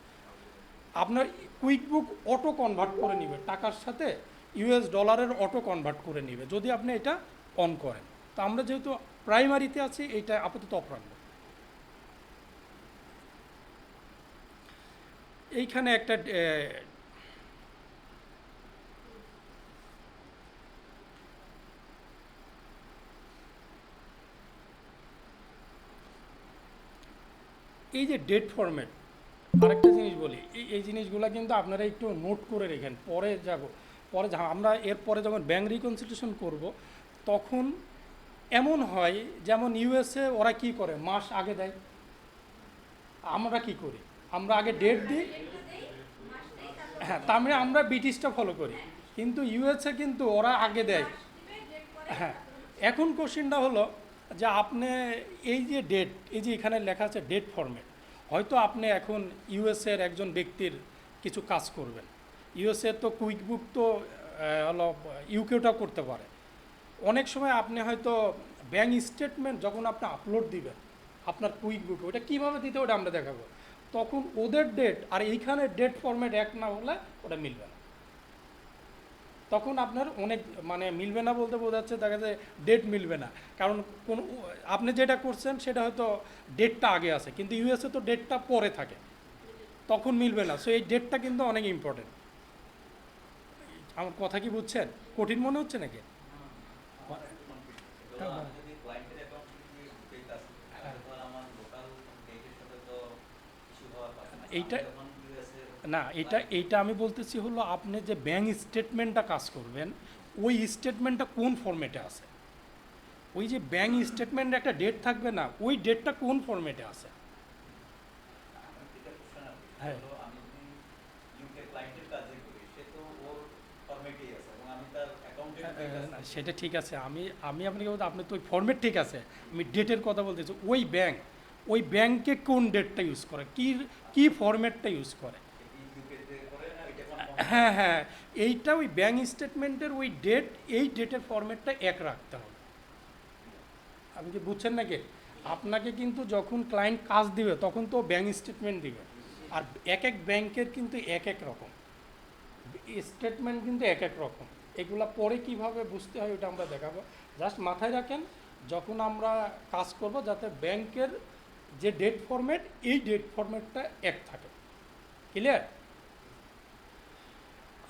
আপনার কুইকবুক অটো কনভার্ট করে নেবে, টাকার সাথে ইউএস ডলারের অটো কনভার্ট করে নেবে যদি আপনি এটা অন করেন। তো আমরা যেহেতু প্রাইমারিতে আছি, এইটা আপাতত অফ রাখবো। এইখানে একটা এই যে ডেট ফরম্যাট, আরেকটা জিনিস বলি, এই জিনিসগুলো কিন্তু আপনারা একটু নোট করে রেখেন, পরে আমরা এরপরে যখন ব্যাংক রিকনসিলিয়েশন করব, তখন এমন হয় যেমন ইউএসএ ওরা কি করে, মাস আগে দেয়, আমরা কি করি, আমরা আগে ডেট দিই। হ্যাঁ, তার মানে আমরা ব্রিটিশটা ফলো করি, কিন্তু ইউএসএ কিন্তু ওরা আগে দেয়। হ্যাঁ, এখন কোশ্চেনটা হলো যে আপনি এই যে ডেট, এই যে এখানে লেখা আছে ডেট ফরম্যাট, হয়তো আপনি এখন ইউএসএর একজন ব্যক্তির কিছু কাজ করবেন, ইউএসএ তো কুইকবুক তো হলো ইউকেটাও করতে পারে। অনেক সময় আপনি হয়তো ব্যাঙ্ক স্টেটমেন্ট যখন আপনি আপলোড দিবেন আপনার কুইকবুকে, ওটা কীভাবে দিতে ওটা আমরা দেখাবো, তখন ওদের ডেট আর এইখানে ডেট ফরম্যাট এক না হলে ওটা মিলবে না, তখন আপনার অনেক মানে মিলবে না বলতে বোঝাচ্ছে দেখা যায় ডেট মিলবে না, কারণ কোন আপনি যেটা করছেন সেটা হয়তো ডেটটা আগে আছে, কিন্তু ইউএসএ তো ডেটটা পরে থাকে, তখন মিলবে না। সো এই ডেটটা কিন্তু অনেক ইম্পর্টেন্ট। আমার কথা কি বুঝছেন, কঠিন মনে হচ্ছে নাকি? যদি ক্লায়েন্টের অ্যাকাউন্ট থেকে ডেট আসে, তাহলে তো আর আমার লোকাল ডেটের সাথে তো ইস্যু হওয়ার কথা না। এইটা যখন ইউএসএ না, এইটা আমি বলতেছি হলো আপনি যে ব্যাঙ্ক স্টেটমেন্টটা কাজ করবেন, ওই স্টেটমেন্টটা কোন ফরম্যাটে আছে, ওই যে ব্যাঙ্ক স্টেটমেন্টে একটা ডেট থাকবে না, ওই ডেটটা কোন ফরম্যাটে আছে। হ্যাঁ, আমি যদি ইউকে ক্লায়েন্টের কাজে করি, সে তো ওর ফরম্যাটেই আছে এবং আমি তার অ্যাকাউন্টের সেটা ঠিক আছে, আমি আপনাকে বলতে আপনি তো ওই ফরম্যাট ঠিক আছে, আমি ডেটের কথা বলতেছি। ওই ব্যাঙ্ক ওই ব্যাংকে কোন ডেটটা ইউজ করে, কি ফরম্যাটটা ইউজ করে। হ্যাঁ হ্যাঁ, এইটা ওই ব্যাংক স্টেটমেন্টের ওই ডেট, এই ডেটের ফরম্যাটটা এক রাখতে হবে। আপনি কি বুঝছেন নাকি? আপনাকে কিন্তু যখন ক্লায়েন্ট কাজ দিবে তখন তো ব্যাংক স্টেটমেন্ট দিবে, আর এক এক ব্যাংকের কিন্তু এক এক রকম স্টেটমেন্ট, কিন্তু এক এক রকম। এগুলা পরে কিভাবে বুঝতে হয় ওটা আমরা দেখাবো। জাস্ট মাথায় রাখেন যখন আমরা কাজ করব যাতে ব্যাংকের যে ডেট ফরম্যাট, এই ডেট ফরম্যাটটা এক থাকে। ক্লিয়ার?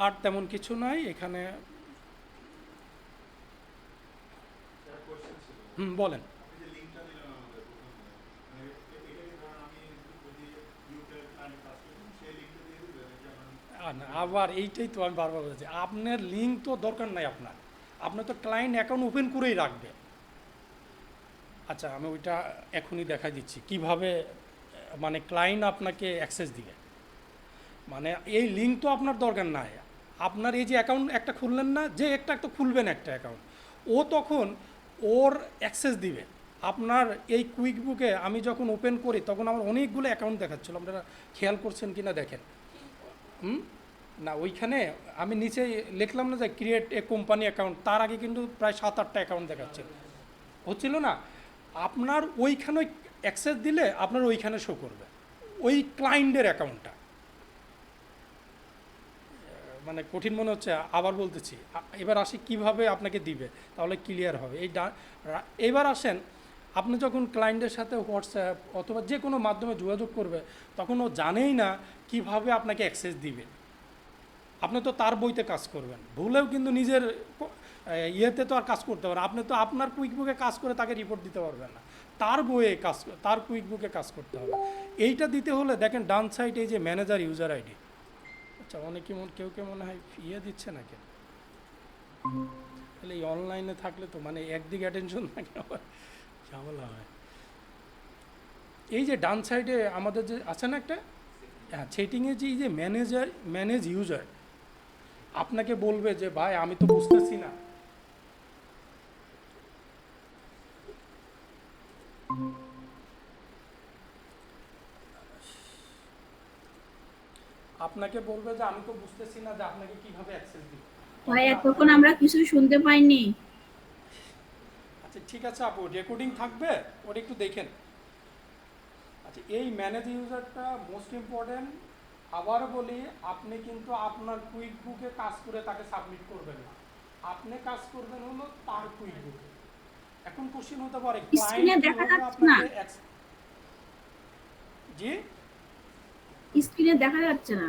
আর তেমন কিছু নয় এখানে। বলেন। আবার এইটাই তো আমি বারবার বলছি, আপনার লিঙ্ক তো দরকার নাই, আপনার তো ক্লায়েন্ট অ্যাকাউন্ট ওপেন করেই রাখবে। আচ্ছা, আমি ওইটা এখনই দেখা দিচ্ছি কিভাবে মানে ক্লায়েন্ট আপনাকে অ্যাক্সেস দিবে। মানে এই লিঙ্ক তো আপনার দরকার নাই, আপনার এই যে অ্যাকাউন্ট একটা খুললেন না, যে একটা তো খুলবেন একটা অ্যাকাউন্ট, ও তখন ওর অ্যাক্সেস দিবে আপনার এই কুইক বুকে। আমি যখন ওপেন করি তখন আমার অনেকগুলো অ্যাকাউন্ট দেখাচ্ছিল, আপনারা খেয়াল করছেন কি না দেখেন। না, ওইখানে আমি নিচে লিখলাম না যে ক্রিয়েট এ কোম্পানি অ্যাকাউন্ট, তার আগে কিন্তু প্রায় 7-8টা অ্যাকাউন্ট দেখাচ্ছে, হচ্ছিল না? আপনার ওইখানে অ্যাক্সেস দিলে আপনার ওইখানে শো করবে ওই ক্লায়েন্টের অ্যাকাউন্টটা। মানে কঠিন মনে হচ্ছে, আবার বলতেছি। এবার আসি কিভাবে আপনাকে দিবে, তাহলে ক্লিয়ার হবে। এবার আসেন, আপনি যখন ক্লায়েন্টের সাথে হোয়াটসঅ্যাপ অথবা যে কোনো মাধ্যমে যোগাযোগ করবে তখন ও জানেই না কিভাবে আপনাকে অ্যাক্সেস দিবে। আপনি তো তার বইতে কাজ করবেন, ভুলেও কিন্তু নিজের ইয়েতে তো আর কাজ করতে পারেন। আপনি তো আপনার কুইকবুকে কাজ করে তাকে রিপোর্ট দিতে পারবেন না, তার বইয়ে কাজ, তার কুইকবুকে কাজ করতে হবে। এইটা দিতে হলে দেখেন ডান সাইডে এই যে ম্যানেজার ইউজার আইডি। আচ্ছা, অনেকে কেউ মনে হয় ইয়ে দিচ্ছে না কেন, তাহলে এই অনলাইনে থাকলে তো মানে একদিকে অ্যাটেনশন থাকে, আবার ঝামেলা হয়। এই যে ডান সাইডে আমাদের যে আছে না একটা, হ্যাঁ, সেটিংয়ে যে এই যে ম্যানেজ ইউজার, আপনাকে বলবে যে ভাই আমি তো বুঝতেছি না, আপনাকে বলবে যে আমি তো বুঝতেছি না যে আপনাকে কিভাবে অ্যাক্সেস দিব। ভাই এতক্ষণ আমরা কিছু শুনতে পাইনি। আচ্ছা ঠিক আছে আপু, রেকর্ডিং থাকবে, ওটা একটু দেখেন। আচ্ছা, এই ম্যানেজ ইউজারটা মোস্ট ইম্পর্টেন্ট। আবার বলি, আপনি কিন্তু আপনার কুইক বুকে কাজ করে তাকে সাবমিট করবেন না, আপনি কাজ করবেন হলো তার কুইক বুকে। এখন কোশ্চেন হতে পারে স্ক্রিনে ক্লায়েন্ট দেখা কিভাবে যাচ্ছে না, আপনাকে জি স্ক্রিনে দেখা যাচ্ছে না।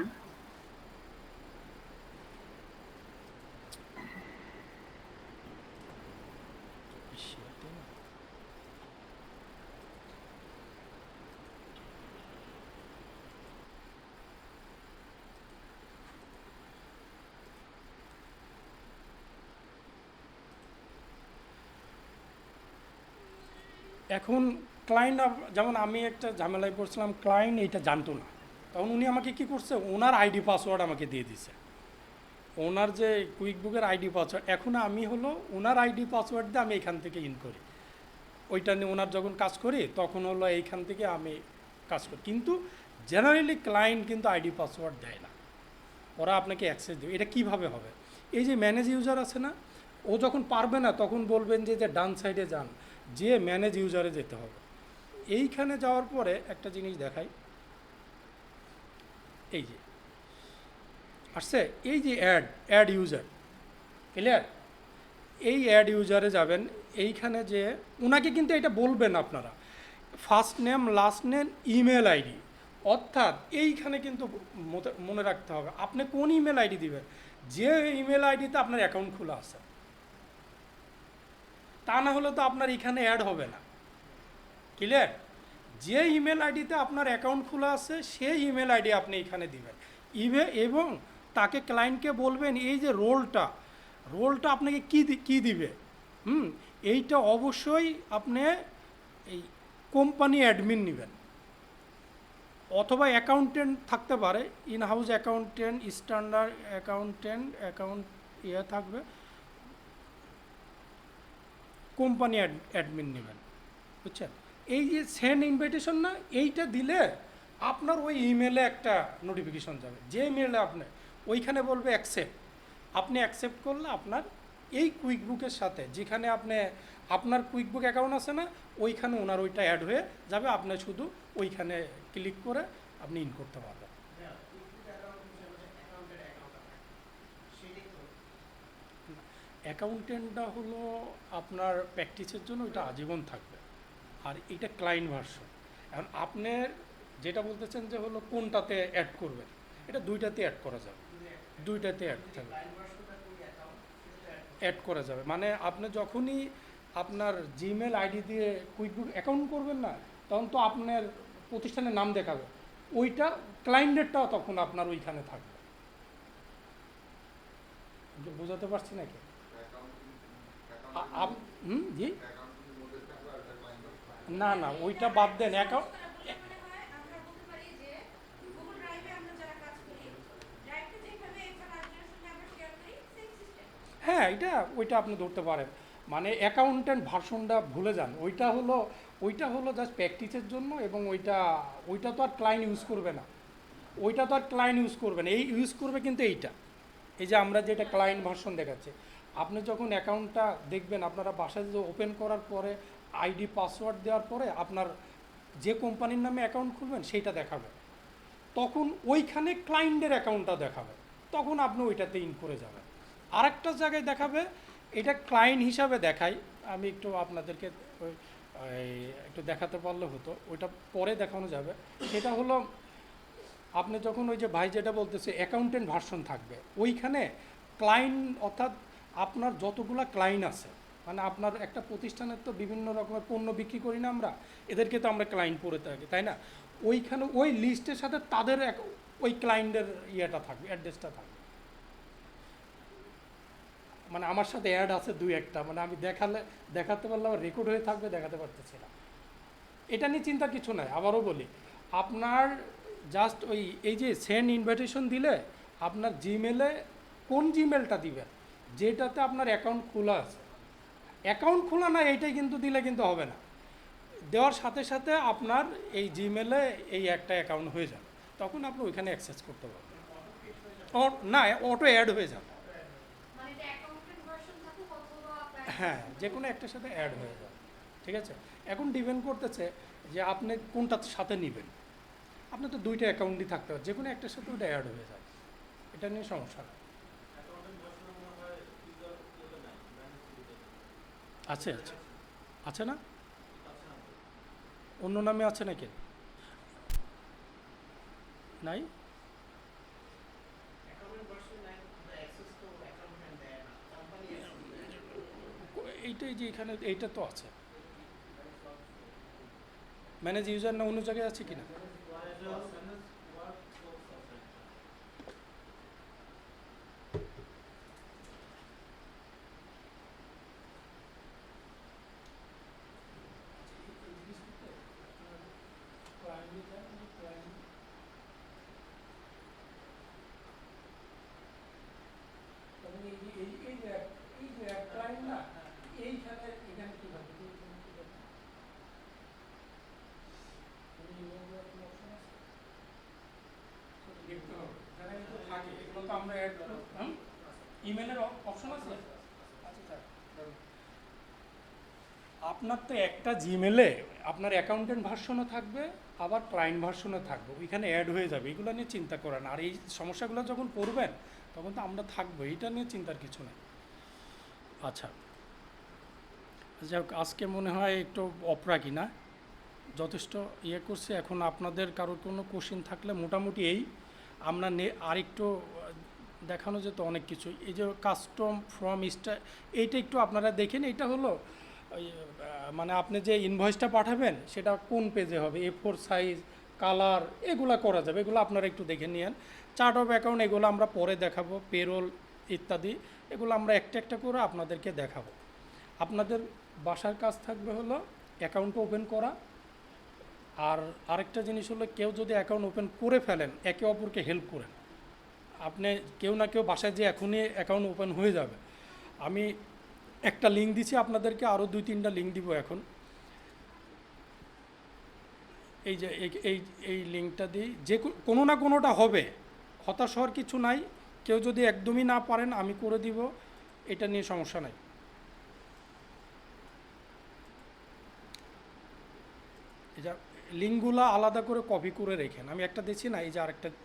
এখন ক্লায়েন্ট, যেমন আমি একটা ঝামেলায় পড়ছিলাম, ক্লায়েন্ট এইটা জানতো না, তখন উনি আমাকে কি করছে, ওনার আইডি পাসওয়ার্ড আমাকে দিয়ে দিছে, ওনার যে কুইক বুকের আইডি পাসওয়ার্ড। এখন আমি হলো ওনার আইডি পাসওয়ার্ড দিয়ে আমি এখান থেকে ইন করি, ওইটা নিয়ে ওনার যখন কাজ করি তখন হলো এইখান থেকে আমি কাজ করি। কিন্তু জেনারেলি ক্লায়েন্ট কিন্তু আইডি পাসওয়ার্ড দেয় না, ওরা আপনাকে অ্যাক্সেস দেবে। এটা কিভাবে হবে, এই যে ম্যানেজ ইউজার আছে না, ও যখন পারবে না তখন বলবেন যে ডান সাইডে যান, যে ম্যানেজ ইউজারে যেতে হবে। এইখানে যাওয়ার পরে একটা জিনিস দেখাই, এই যে আসছে এই যে অ্যাড ইউজার, ক্লিয়ার? এই অ্যাড ইউজারে যাবেন, এইখানে যে ওনাকে কিন্তু এটা বলবেন আপনারা first name, last name, email ID. অর্থাৎ এইখানে কিন্তু মনে রাখতে হবে আপনি কোন ইমেল আইডি দিবেন, যে ইমেল আইডিতে আপনার অ্যাকাউন্ট খোলা আছে। তা না হলে তো আপনার এখানে অ্যাড হবে না, ক্লিয়ার? যে ইমেল আইডিতে আপনার অ্যাকাউন্ট খোলা আছে সেই ইমেল আইডি আপনি এখানে দিবেন। এবং তাকে ক্লায়েন্টকে বলবেন এই যে রোলটা আপনাকে কী দিবে, এইটা অবশ্যই আপনি এই কোম্পানি অ্যাডমিন নেবেন, অথবা অ্যাকাউন্টেন্ট থাকতে পারে, in house accountant, standard account ইয়ে থাকবে, কোম্পানি অ্যাডমিন নেবেন, বুঝছেন? এই যে সেন্ড ইনভাইটেশন না, এইটা দিলে আপনার ওই ইমেলে একটা নোটিফিকেশন যাবে, যে ইমেলে আপনি ওইখানে বলবে অ্যাকসেপ্ট, আপনি অ্যাকসেপ্ট করলে আপনার এই কুইকবুকের সাথে যেখানে আপনি আপনার কুইকবুক অ্যাকাউন্ট আছে না, ওইখানে ওনার ওইটা অ্যাড হয়ে যাবে, আপনি শুধু ওইখানে ক্লিক করে আপনি ইন করতে পারবেন। অ্যাকাউন্টেন্টটা হলো আপনার প্র্যাকটিসের জন্য ওইটা আজীবন থাকবে, আর এটা ক্লায়েন্ট ভার্সন। এখন আপনি যেটা বলতেছেন যে হলো কোনটাতে অ্যাড করবেন, এটা দুইটাতে অ্যাড করা যাবে, দুইটাতে অ্যাড করা যাবে। মানে আপনি যখনই আপনার জিমেল আইডি দিয়ে কুইকবুক অ্যাকাউন্ট করবেন না, তখন তো আপনার প্রতিষ্ঠানের নাম দেখাবে, ওইটা ক্লায়েন্টেরটাও তখন আপনার ওইখানে থাকবে। বোঝাতে পারছি নাকি? জি না না, ওইটা বাদ দেন। অ্যাকাউন্ট হ্যাঁ, ওইটা আপনি ধরতে পারেন। মানে অ্যাকাউন্টেন্ট ভার্সনটা ভুলে যান, ওইটা হলো জাস্ট প্র্যাকটিসের জন্য, এবং ওইটা তো আর ক্লায়েন্ট ইউজ করবে না, ওইটা তো আর ক্লায়েন্ট ইউজ করবে না, এই ইউজ করবে কিন্তু এইটা, এই যে আমরা যেটা ক্লায়েন্ট ভার্সন দেখাচ্ছে। আপনি যখন অ্যাকাউন্টটা দেখবেন, আপনারা বাসায় যে ওপেন করার পরে আইডি পাসওয়ার্ড দেওয়ার পরে আপনার যে কোম্পানির নামে অ্যাকাউন্ট খুলবেন সেইটা দেখাবে, তখন ওইখানে ক্লায়েন্টের অ্যাকাউন্টটা দেখাবে, তখন আপনি ওইটাতে ইন করে যাবেন। আরেকটা জায়গায় দেখাবে, এটা ক্লায়েন্ট হিসাবে দেখাই, আমি একটু আপনাদেরকে একটু দেখাতে পারলে হতো, ওইটা পরে দেখানো যাবে। সেটা হলো আপনি যখন ওই যে ভাই যেটা বলতেছে অ্যাকাউন্টেন্ট ভার্সন থাকবে, ওইখানে ক্লায়েন্ট অর্থাৎ আপনার যতগুলা ক্লায়েন্ট আছে, মানে আপনার একটা প্রতিষ্ঠানের তো বিভিন্ন রকমের পণ্য বিক্রি করি না আমরা, এদেরকে তো আমরা ক্লায়েন্ট পড়ে থাকি, তাই না? ওইখানে ওই লিস্টের সাথে তাদের ওই ক্লায়েন্টের ইয়েটা থাকবে, অ্যাড্রেসটা থাকবে। মানে আমার সাথে অ্যাড আছে দুই একটা, মানে আমি দেখাতে পারলাম, রেকর্ড হয়ে থাকবে, দেখাতে পারতেছি না। এটা নিয়ে চিন্তার কিছু নাই। আবারও বলি, আপনার জাস্ট এই যে সেন্ড ইনভাইটেশন দিলে আপনার জিমেলে কোন জিমেলটা দিবেন, যেটাতে আপনার অ্যাকাউন্ট খোলা আছে, অ্যাকাউন্ট খোলা না এইটাই কিন্তু দিলে কিন্তু হবে না, দেওয়ার সাথে সাথে আপনার এই জিমেলে এই একটা অ্যাকাউন্ট হয়ে যাবে, তখন আপনি ওইখানে অ্যাক্সেস করতে পারবেন। না, অটো অ্যাড হয়ে যাবে, হ্যাঁ, যে কোনো একটার সাথে অ্যাড হয়ে যাবে। ঠিক আছে, এখন ডিপেন্ড করতেছে যে আপনি কোনটার সাথে নেবেন। আপনার তো দুইটা অ্যাকাউন্টই থাকতে হবে, যে কোনো একটার সাথে ওইটা অ্যাড হয়ে যাবে, এটা নিয়ে সমস্যা না। আছে আছে আছে না, অন্য নামে আছে নাকি? নাই, এইটাই যে এখানে এইটা তো আছে, ম্যানেজ ইউজার না অন্য জায়গায় আছে কিনা? ইমেলের অপশন আছে। আপনার তো একটা জিমেলে আপনার অ্যাকাউন্টেন্ট ভার্সনও থাকবে, আবার ক্লায়েন্ট ভার্সনও থাকবে, ওইখানে অ্যাড হয়ে যাবে, এগুলো নিয়ে চিন্তা করেন। আর এই সমস্যাগুলো যখন পড়বেন তখন তো আমরা থাকবো, এটা নিয়ে চিন্তার কিছু নেই। আচ্ছা, যাই হোক, আজকে মনে হয় একটু অপরাগী না, যথেষ্ট ইয়ে করছে। এখন আপনাদের কারোর কোনো কোশ্চেন থাকলে মোটামুটি আমরা আরেকটু দেখানো যেত অনেক কিছু। এই যে কাস্টম ফ্রম এইটা একটু আপনারা দেখেন, এটা হলো মানে আপনি যে ইনভয়েসটা পাঠাবেন সেটা কোন পেজে হবে, A4 সাইজ, কালার, এগুলো করা যাবে, এগুলো আপনারা একটু দেখে নিন। চার্ট অফ অ্যাকাউন্ট এগুলো আমরা পরে দেখাবো, পেরোল ইত্যাদি এগুলো আমরা একটা একটা করে আপনাদেরকে দেখাবো। আপনাদের বাসার কাজ থাকবে হলো অ্যাকাউন্ট ওপেন করা, আর আরেকটা জিনিস হলো কেউ যদি অ্যাকাউন্ট ওপেন করে ফেলেন, একে অপরকে হেল্প করেন। আপনি কেউ না কেউ বাসায় যে এখনই অ্যাকাউন্ট ওপেন হয়ে যাবে, আমি একটা লিঙ্ক দিচ্ছি আপনাদেরকে, আরও 2-3টা লিঙ্ক দিব এখন। এই যে এই এই লিঙ্কটা দিই, যে কোনো না কোনোটা হবে, হতাশ হওয়ার কিছু নাই। কেউ যদি একদমই না পারেন আমি করে দিব, এটা নিয়ে সমস্যা নাই। এই যে লিঙ্কগুলো আলাদা করে কপি করে রেখেন, আমি একটা দিচ্ছি না, এই যে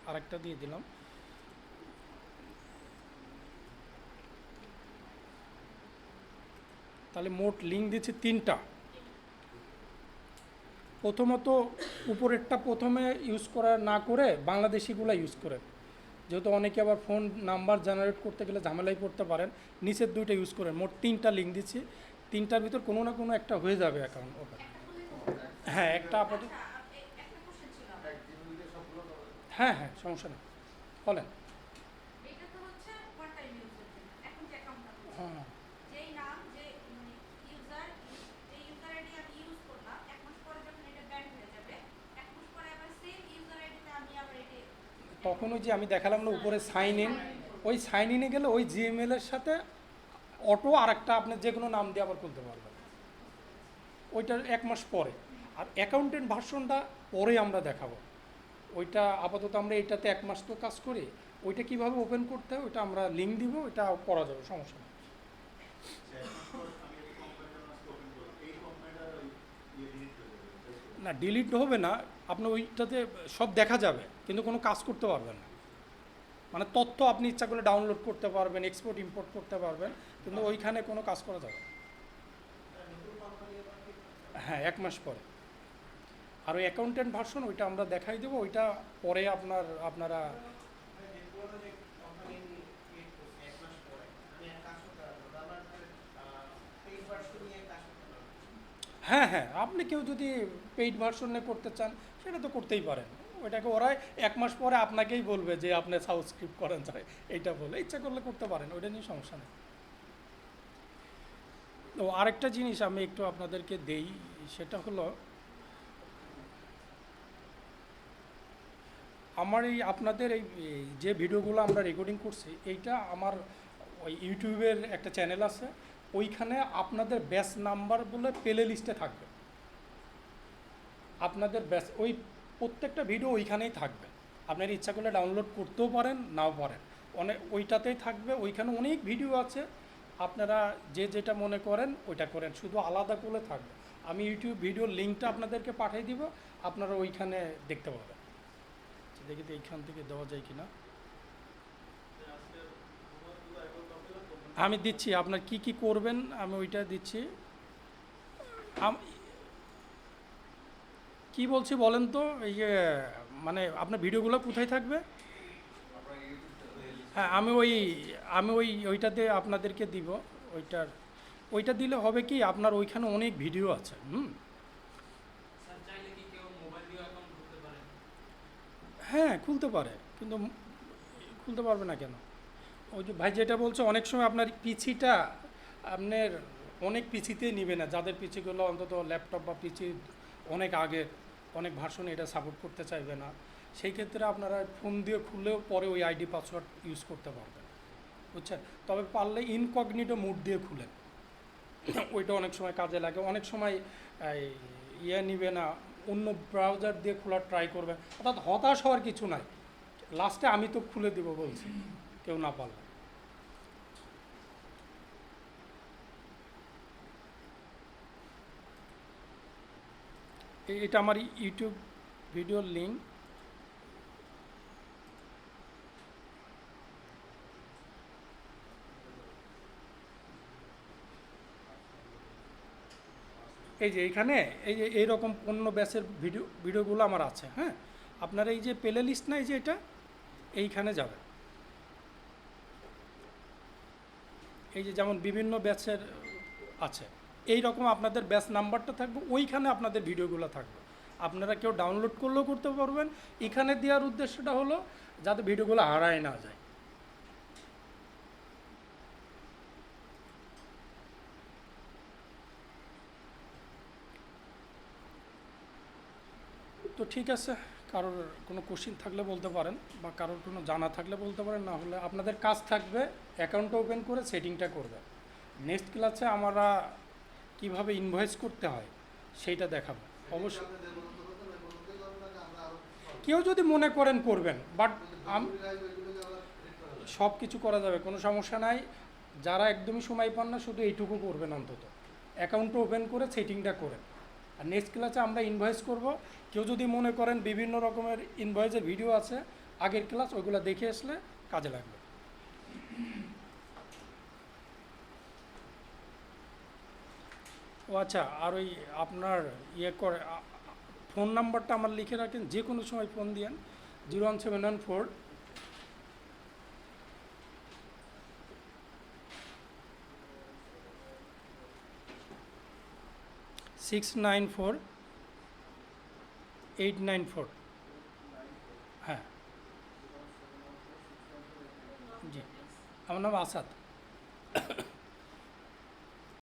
আরেকটা দিয়ে দিলাম। তাহলে মোট লিঙ্ক দিচ্ছি 3টা। প্রথমত উপরেরটা প্রথমে ইউজ করা না করে বাংলাদেশিগুলো ইউজ করেন, যেহেতু অনেকে আবার ফোন নাম্বার জেনারেট করতে গেলে ঝামেলায় পড়তে পারেন। নিচের 2টা ইউজ করেন। মোট 3টা লিঙ্ক দিচ্ছি, 3টার ভিতর কোনো না কোনো একটা হয়ে যাবে অ্যাকাউন্ট ওপেন। হ্যাঁ, একটা আপাতত, হ্যাঁ হ্যাঁ সমস্যা নেই, বলেন। এটা তো হচ্ছে ওয়ান টাইম ইউজের জন্য। এখন যে অ্যাকাউন্টটা হ্যাঁ, যেই নাম যে মানে ইউজার, এই ইউজার আইডি আমি ইউজ করলাম, 1 মাস পরে যখন এটা ব্যান্ড হয়ে যাবে, 1 মাস পরে আবার সেম ইউজার আইডিতে আমি আবার এটা তখন ওই যে আমি দেখালাম না উপরে সাইন ইন, ওই সাইন ইনে গেলে ওই জিমেলের সাথে অটো আরেকটা আপনি যে কোনো নাম দিয়ে আবার খুলতে পারবেন, ওইটার 1 মাস পরে। আর অ্যাকাউন্টেন্ট ভার্সনটা পরে আমরা দেখাবো, ওইটা আপাতত আমরা এটাতে 1 মাস তো কাজ করি, ওইটা কীভাবে ওপেন করতে হয় ওইটা আমরা লিঙ্ক দিব, ওইটা করা যাবে, সমস্যা নেই। না ডিলিট হবে না, আপনি ওইটাতে সব দেখা যাবে কিন্তু কোনো কাজ করতে পারবেন না। মানে তথ্য আপনি ইচ্ছা করলে ডাউনলোড করতে পারবেন, এক্সপোর্ট ইম্পোর্ট করতে পারবেন, কিন্তু ওইখানে কোনো কাজ করা যাবে না। হ্যাঁ 1 মাস পরে। আর ওই অ্যাকাউন্টেন্ট ভার্সন ওইটা আমরা দেখাই দেবো, ওইটা পরে আপনারা হ্যাঁ হ্যাঁ, আপনি কেউ যদি পেইড ভার্সনে করতে চান সেটা তো করতেই পারেন। ওইটাকে ওরাই 1 মাস পরে আপনাকেই বলবে যে আপনি সাবস্ক্রাইব করেন চাই, এইটা বলে ইচ্ছা করলে করতে পারেন, ওইটা নিয়ে সমস্যা নেই। তো আরেকটা জিনিস আমি একটু আপনাদেরকে দেই, সেটা হলো আমার এই আপনাদের এই যে ভিডিওগুলো আমরা রেকর্ডিং করছি, এইটা আমার ওই ইউটিউবের একটা চ্যানেল আছে, ওইখানে আপনাদের ব্যাচ নাম্বার বলে প্লে লিস্টে থাকবে। আপনাদের ব্যাচ ওই প্রত্যেকটা ভিডিও ওইখানেই থাকবে, আপনার ইচ্ছা করলে ডাউনলোড করতেও পারেন নাও পারেন, ওইটাতেই থাকবে। ওইখানে অনেক ভিডিও আছে, আপনারা যে যেটা মনে করেন ওইটা করেন, শুধু আলাদা করে থাকবে। আমি ইউটিউব ভিডিওর লিঙ্কটা আপনাদেরকে পাঠিয়ে দিব, আপনারা ওইখানে দেখতে পাবেন। দেখি তো এইখান থেকে দেওয়া যায় কিনা। আমি দিচ্ছি, আপনার কি কি করবেন আমি ওইটা দিচ্ছি। কি বলছি বলেন তো, এই যে মানে আপনার ভিডিওগুলো কোথায় থাকবে? হ্যাঁ আমি ওইটাতে আপনাদেরকে দিব। ওইটা দিলে হবে কি, আপনার ওইখানে অনেক ভিডিও আছে। হ্যাঁ খুলতে পারে, কিন্তু খুলতে পারবে না কেন? ওই যে ভাই যেটা বলছে, অনেক সময় আপনার পিসিটা আপনার অনেক পিসিতেই নিবে না, যাদের পিসিগুলো অন্তত ল্যাপটপ বা পিসি অনেক আগের, অনেক ভার্সনে এটা সাপোর্ট করতে চাইবে না। সেই ক্ষেত্রে আপনারা ফোন দিয়ে খুললেও পরে ওই আইডি পাসওয়ার্ড ইউজ করতে পারবেন, বুঝছেন? তবে পারলে ইনকগনিটো মোড দিয়ে খুলেন, ওইটা অনেক সময় কাজে লাগে। অনেক সময় নিবে না, অন্য ব্রাউজার দিয়ে খোলার ট্রাই করবেন। অর্থাৎ হতাশ হওয়ার কিছু নাই, লাস্টে আমি তো খুলে দিব বলছি, কেউ না পারলে। এটা আমার ইউটিউব ভিডিওর লিঙ্ক। এই যে এইখানে এই যে এইরকম অন্য ব্যাচের ভিডিওগুলো আমার আছে। হ্যাঁ, আপনার এই যে প্লে লিস্ট না, এই যে এটা এইখানে যাবে। এই যে যেমন বিভিন্ন ব্যাচের আছে, এই রকম আপনাদের ব্যাচ নাম্বারটা থাকবে, ওইখানে আপনাদের ভিডিওগুলো থাকবে। আপনারা কেউ ডাউনলোড করলেও করতে পারবেন। এখানে দেওয়ার উদ্দেশ্যটা হলো যাতে ভিডিওগুলো হারায় না যায়। তো ঠিক আছে, কারোর কোনো কোশ্চিন থাকলে বলতে পারেন, বা কারোর কোনো জানা থাকলে বলতে পারেন। না হলে আপনাদের কাজ থাকবে অ্যাকাউন্টটা ওপেন করে সেটিংটা করবে। নেক্সট ক্লাসে আমরা কিভাবে ইনভয়েস করতে হয় সেইটা দেখাবো অবশ্যই। কেউ যদি মনে করেন করবেন, বাট সব কিছু করা যাবে, কোনো সমস্যা নাই। যারা একদমই সময় পান না শুধু এইটুকু করবেন, অন্তত অ্যাকাউন্টটা ওপেন করে সেটিংটা করেন। আর নেক্সট ক্লাসে আমরা ইনভয়েস করব। কেউ যদি মনে করেন বিভিন্ন রকমের ইনভয়েসের ভিডিও আছে আগের ক্লাস, ওইগুলো দেখে আসলে কাজে লাগবে। ও আচ্ছা, আর ওই আপনার ইয়ে করে ফোন নাম্বারটা আমার লিখে রাখেন, যে কোনো সময় ফোন দিয়েন, 01714 694 894। হ্যাঁ, জি, আমার নাম আসাদ।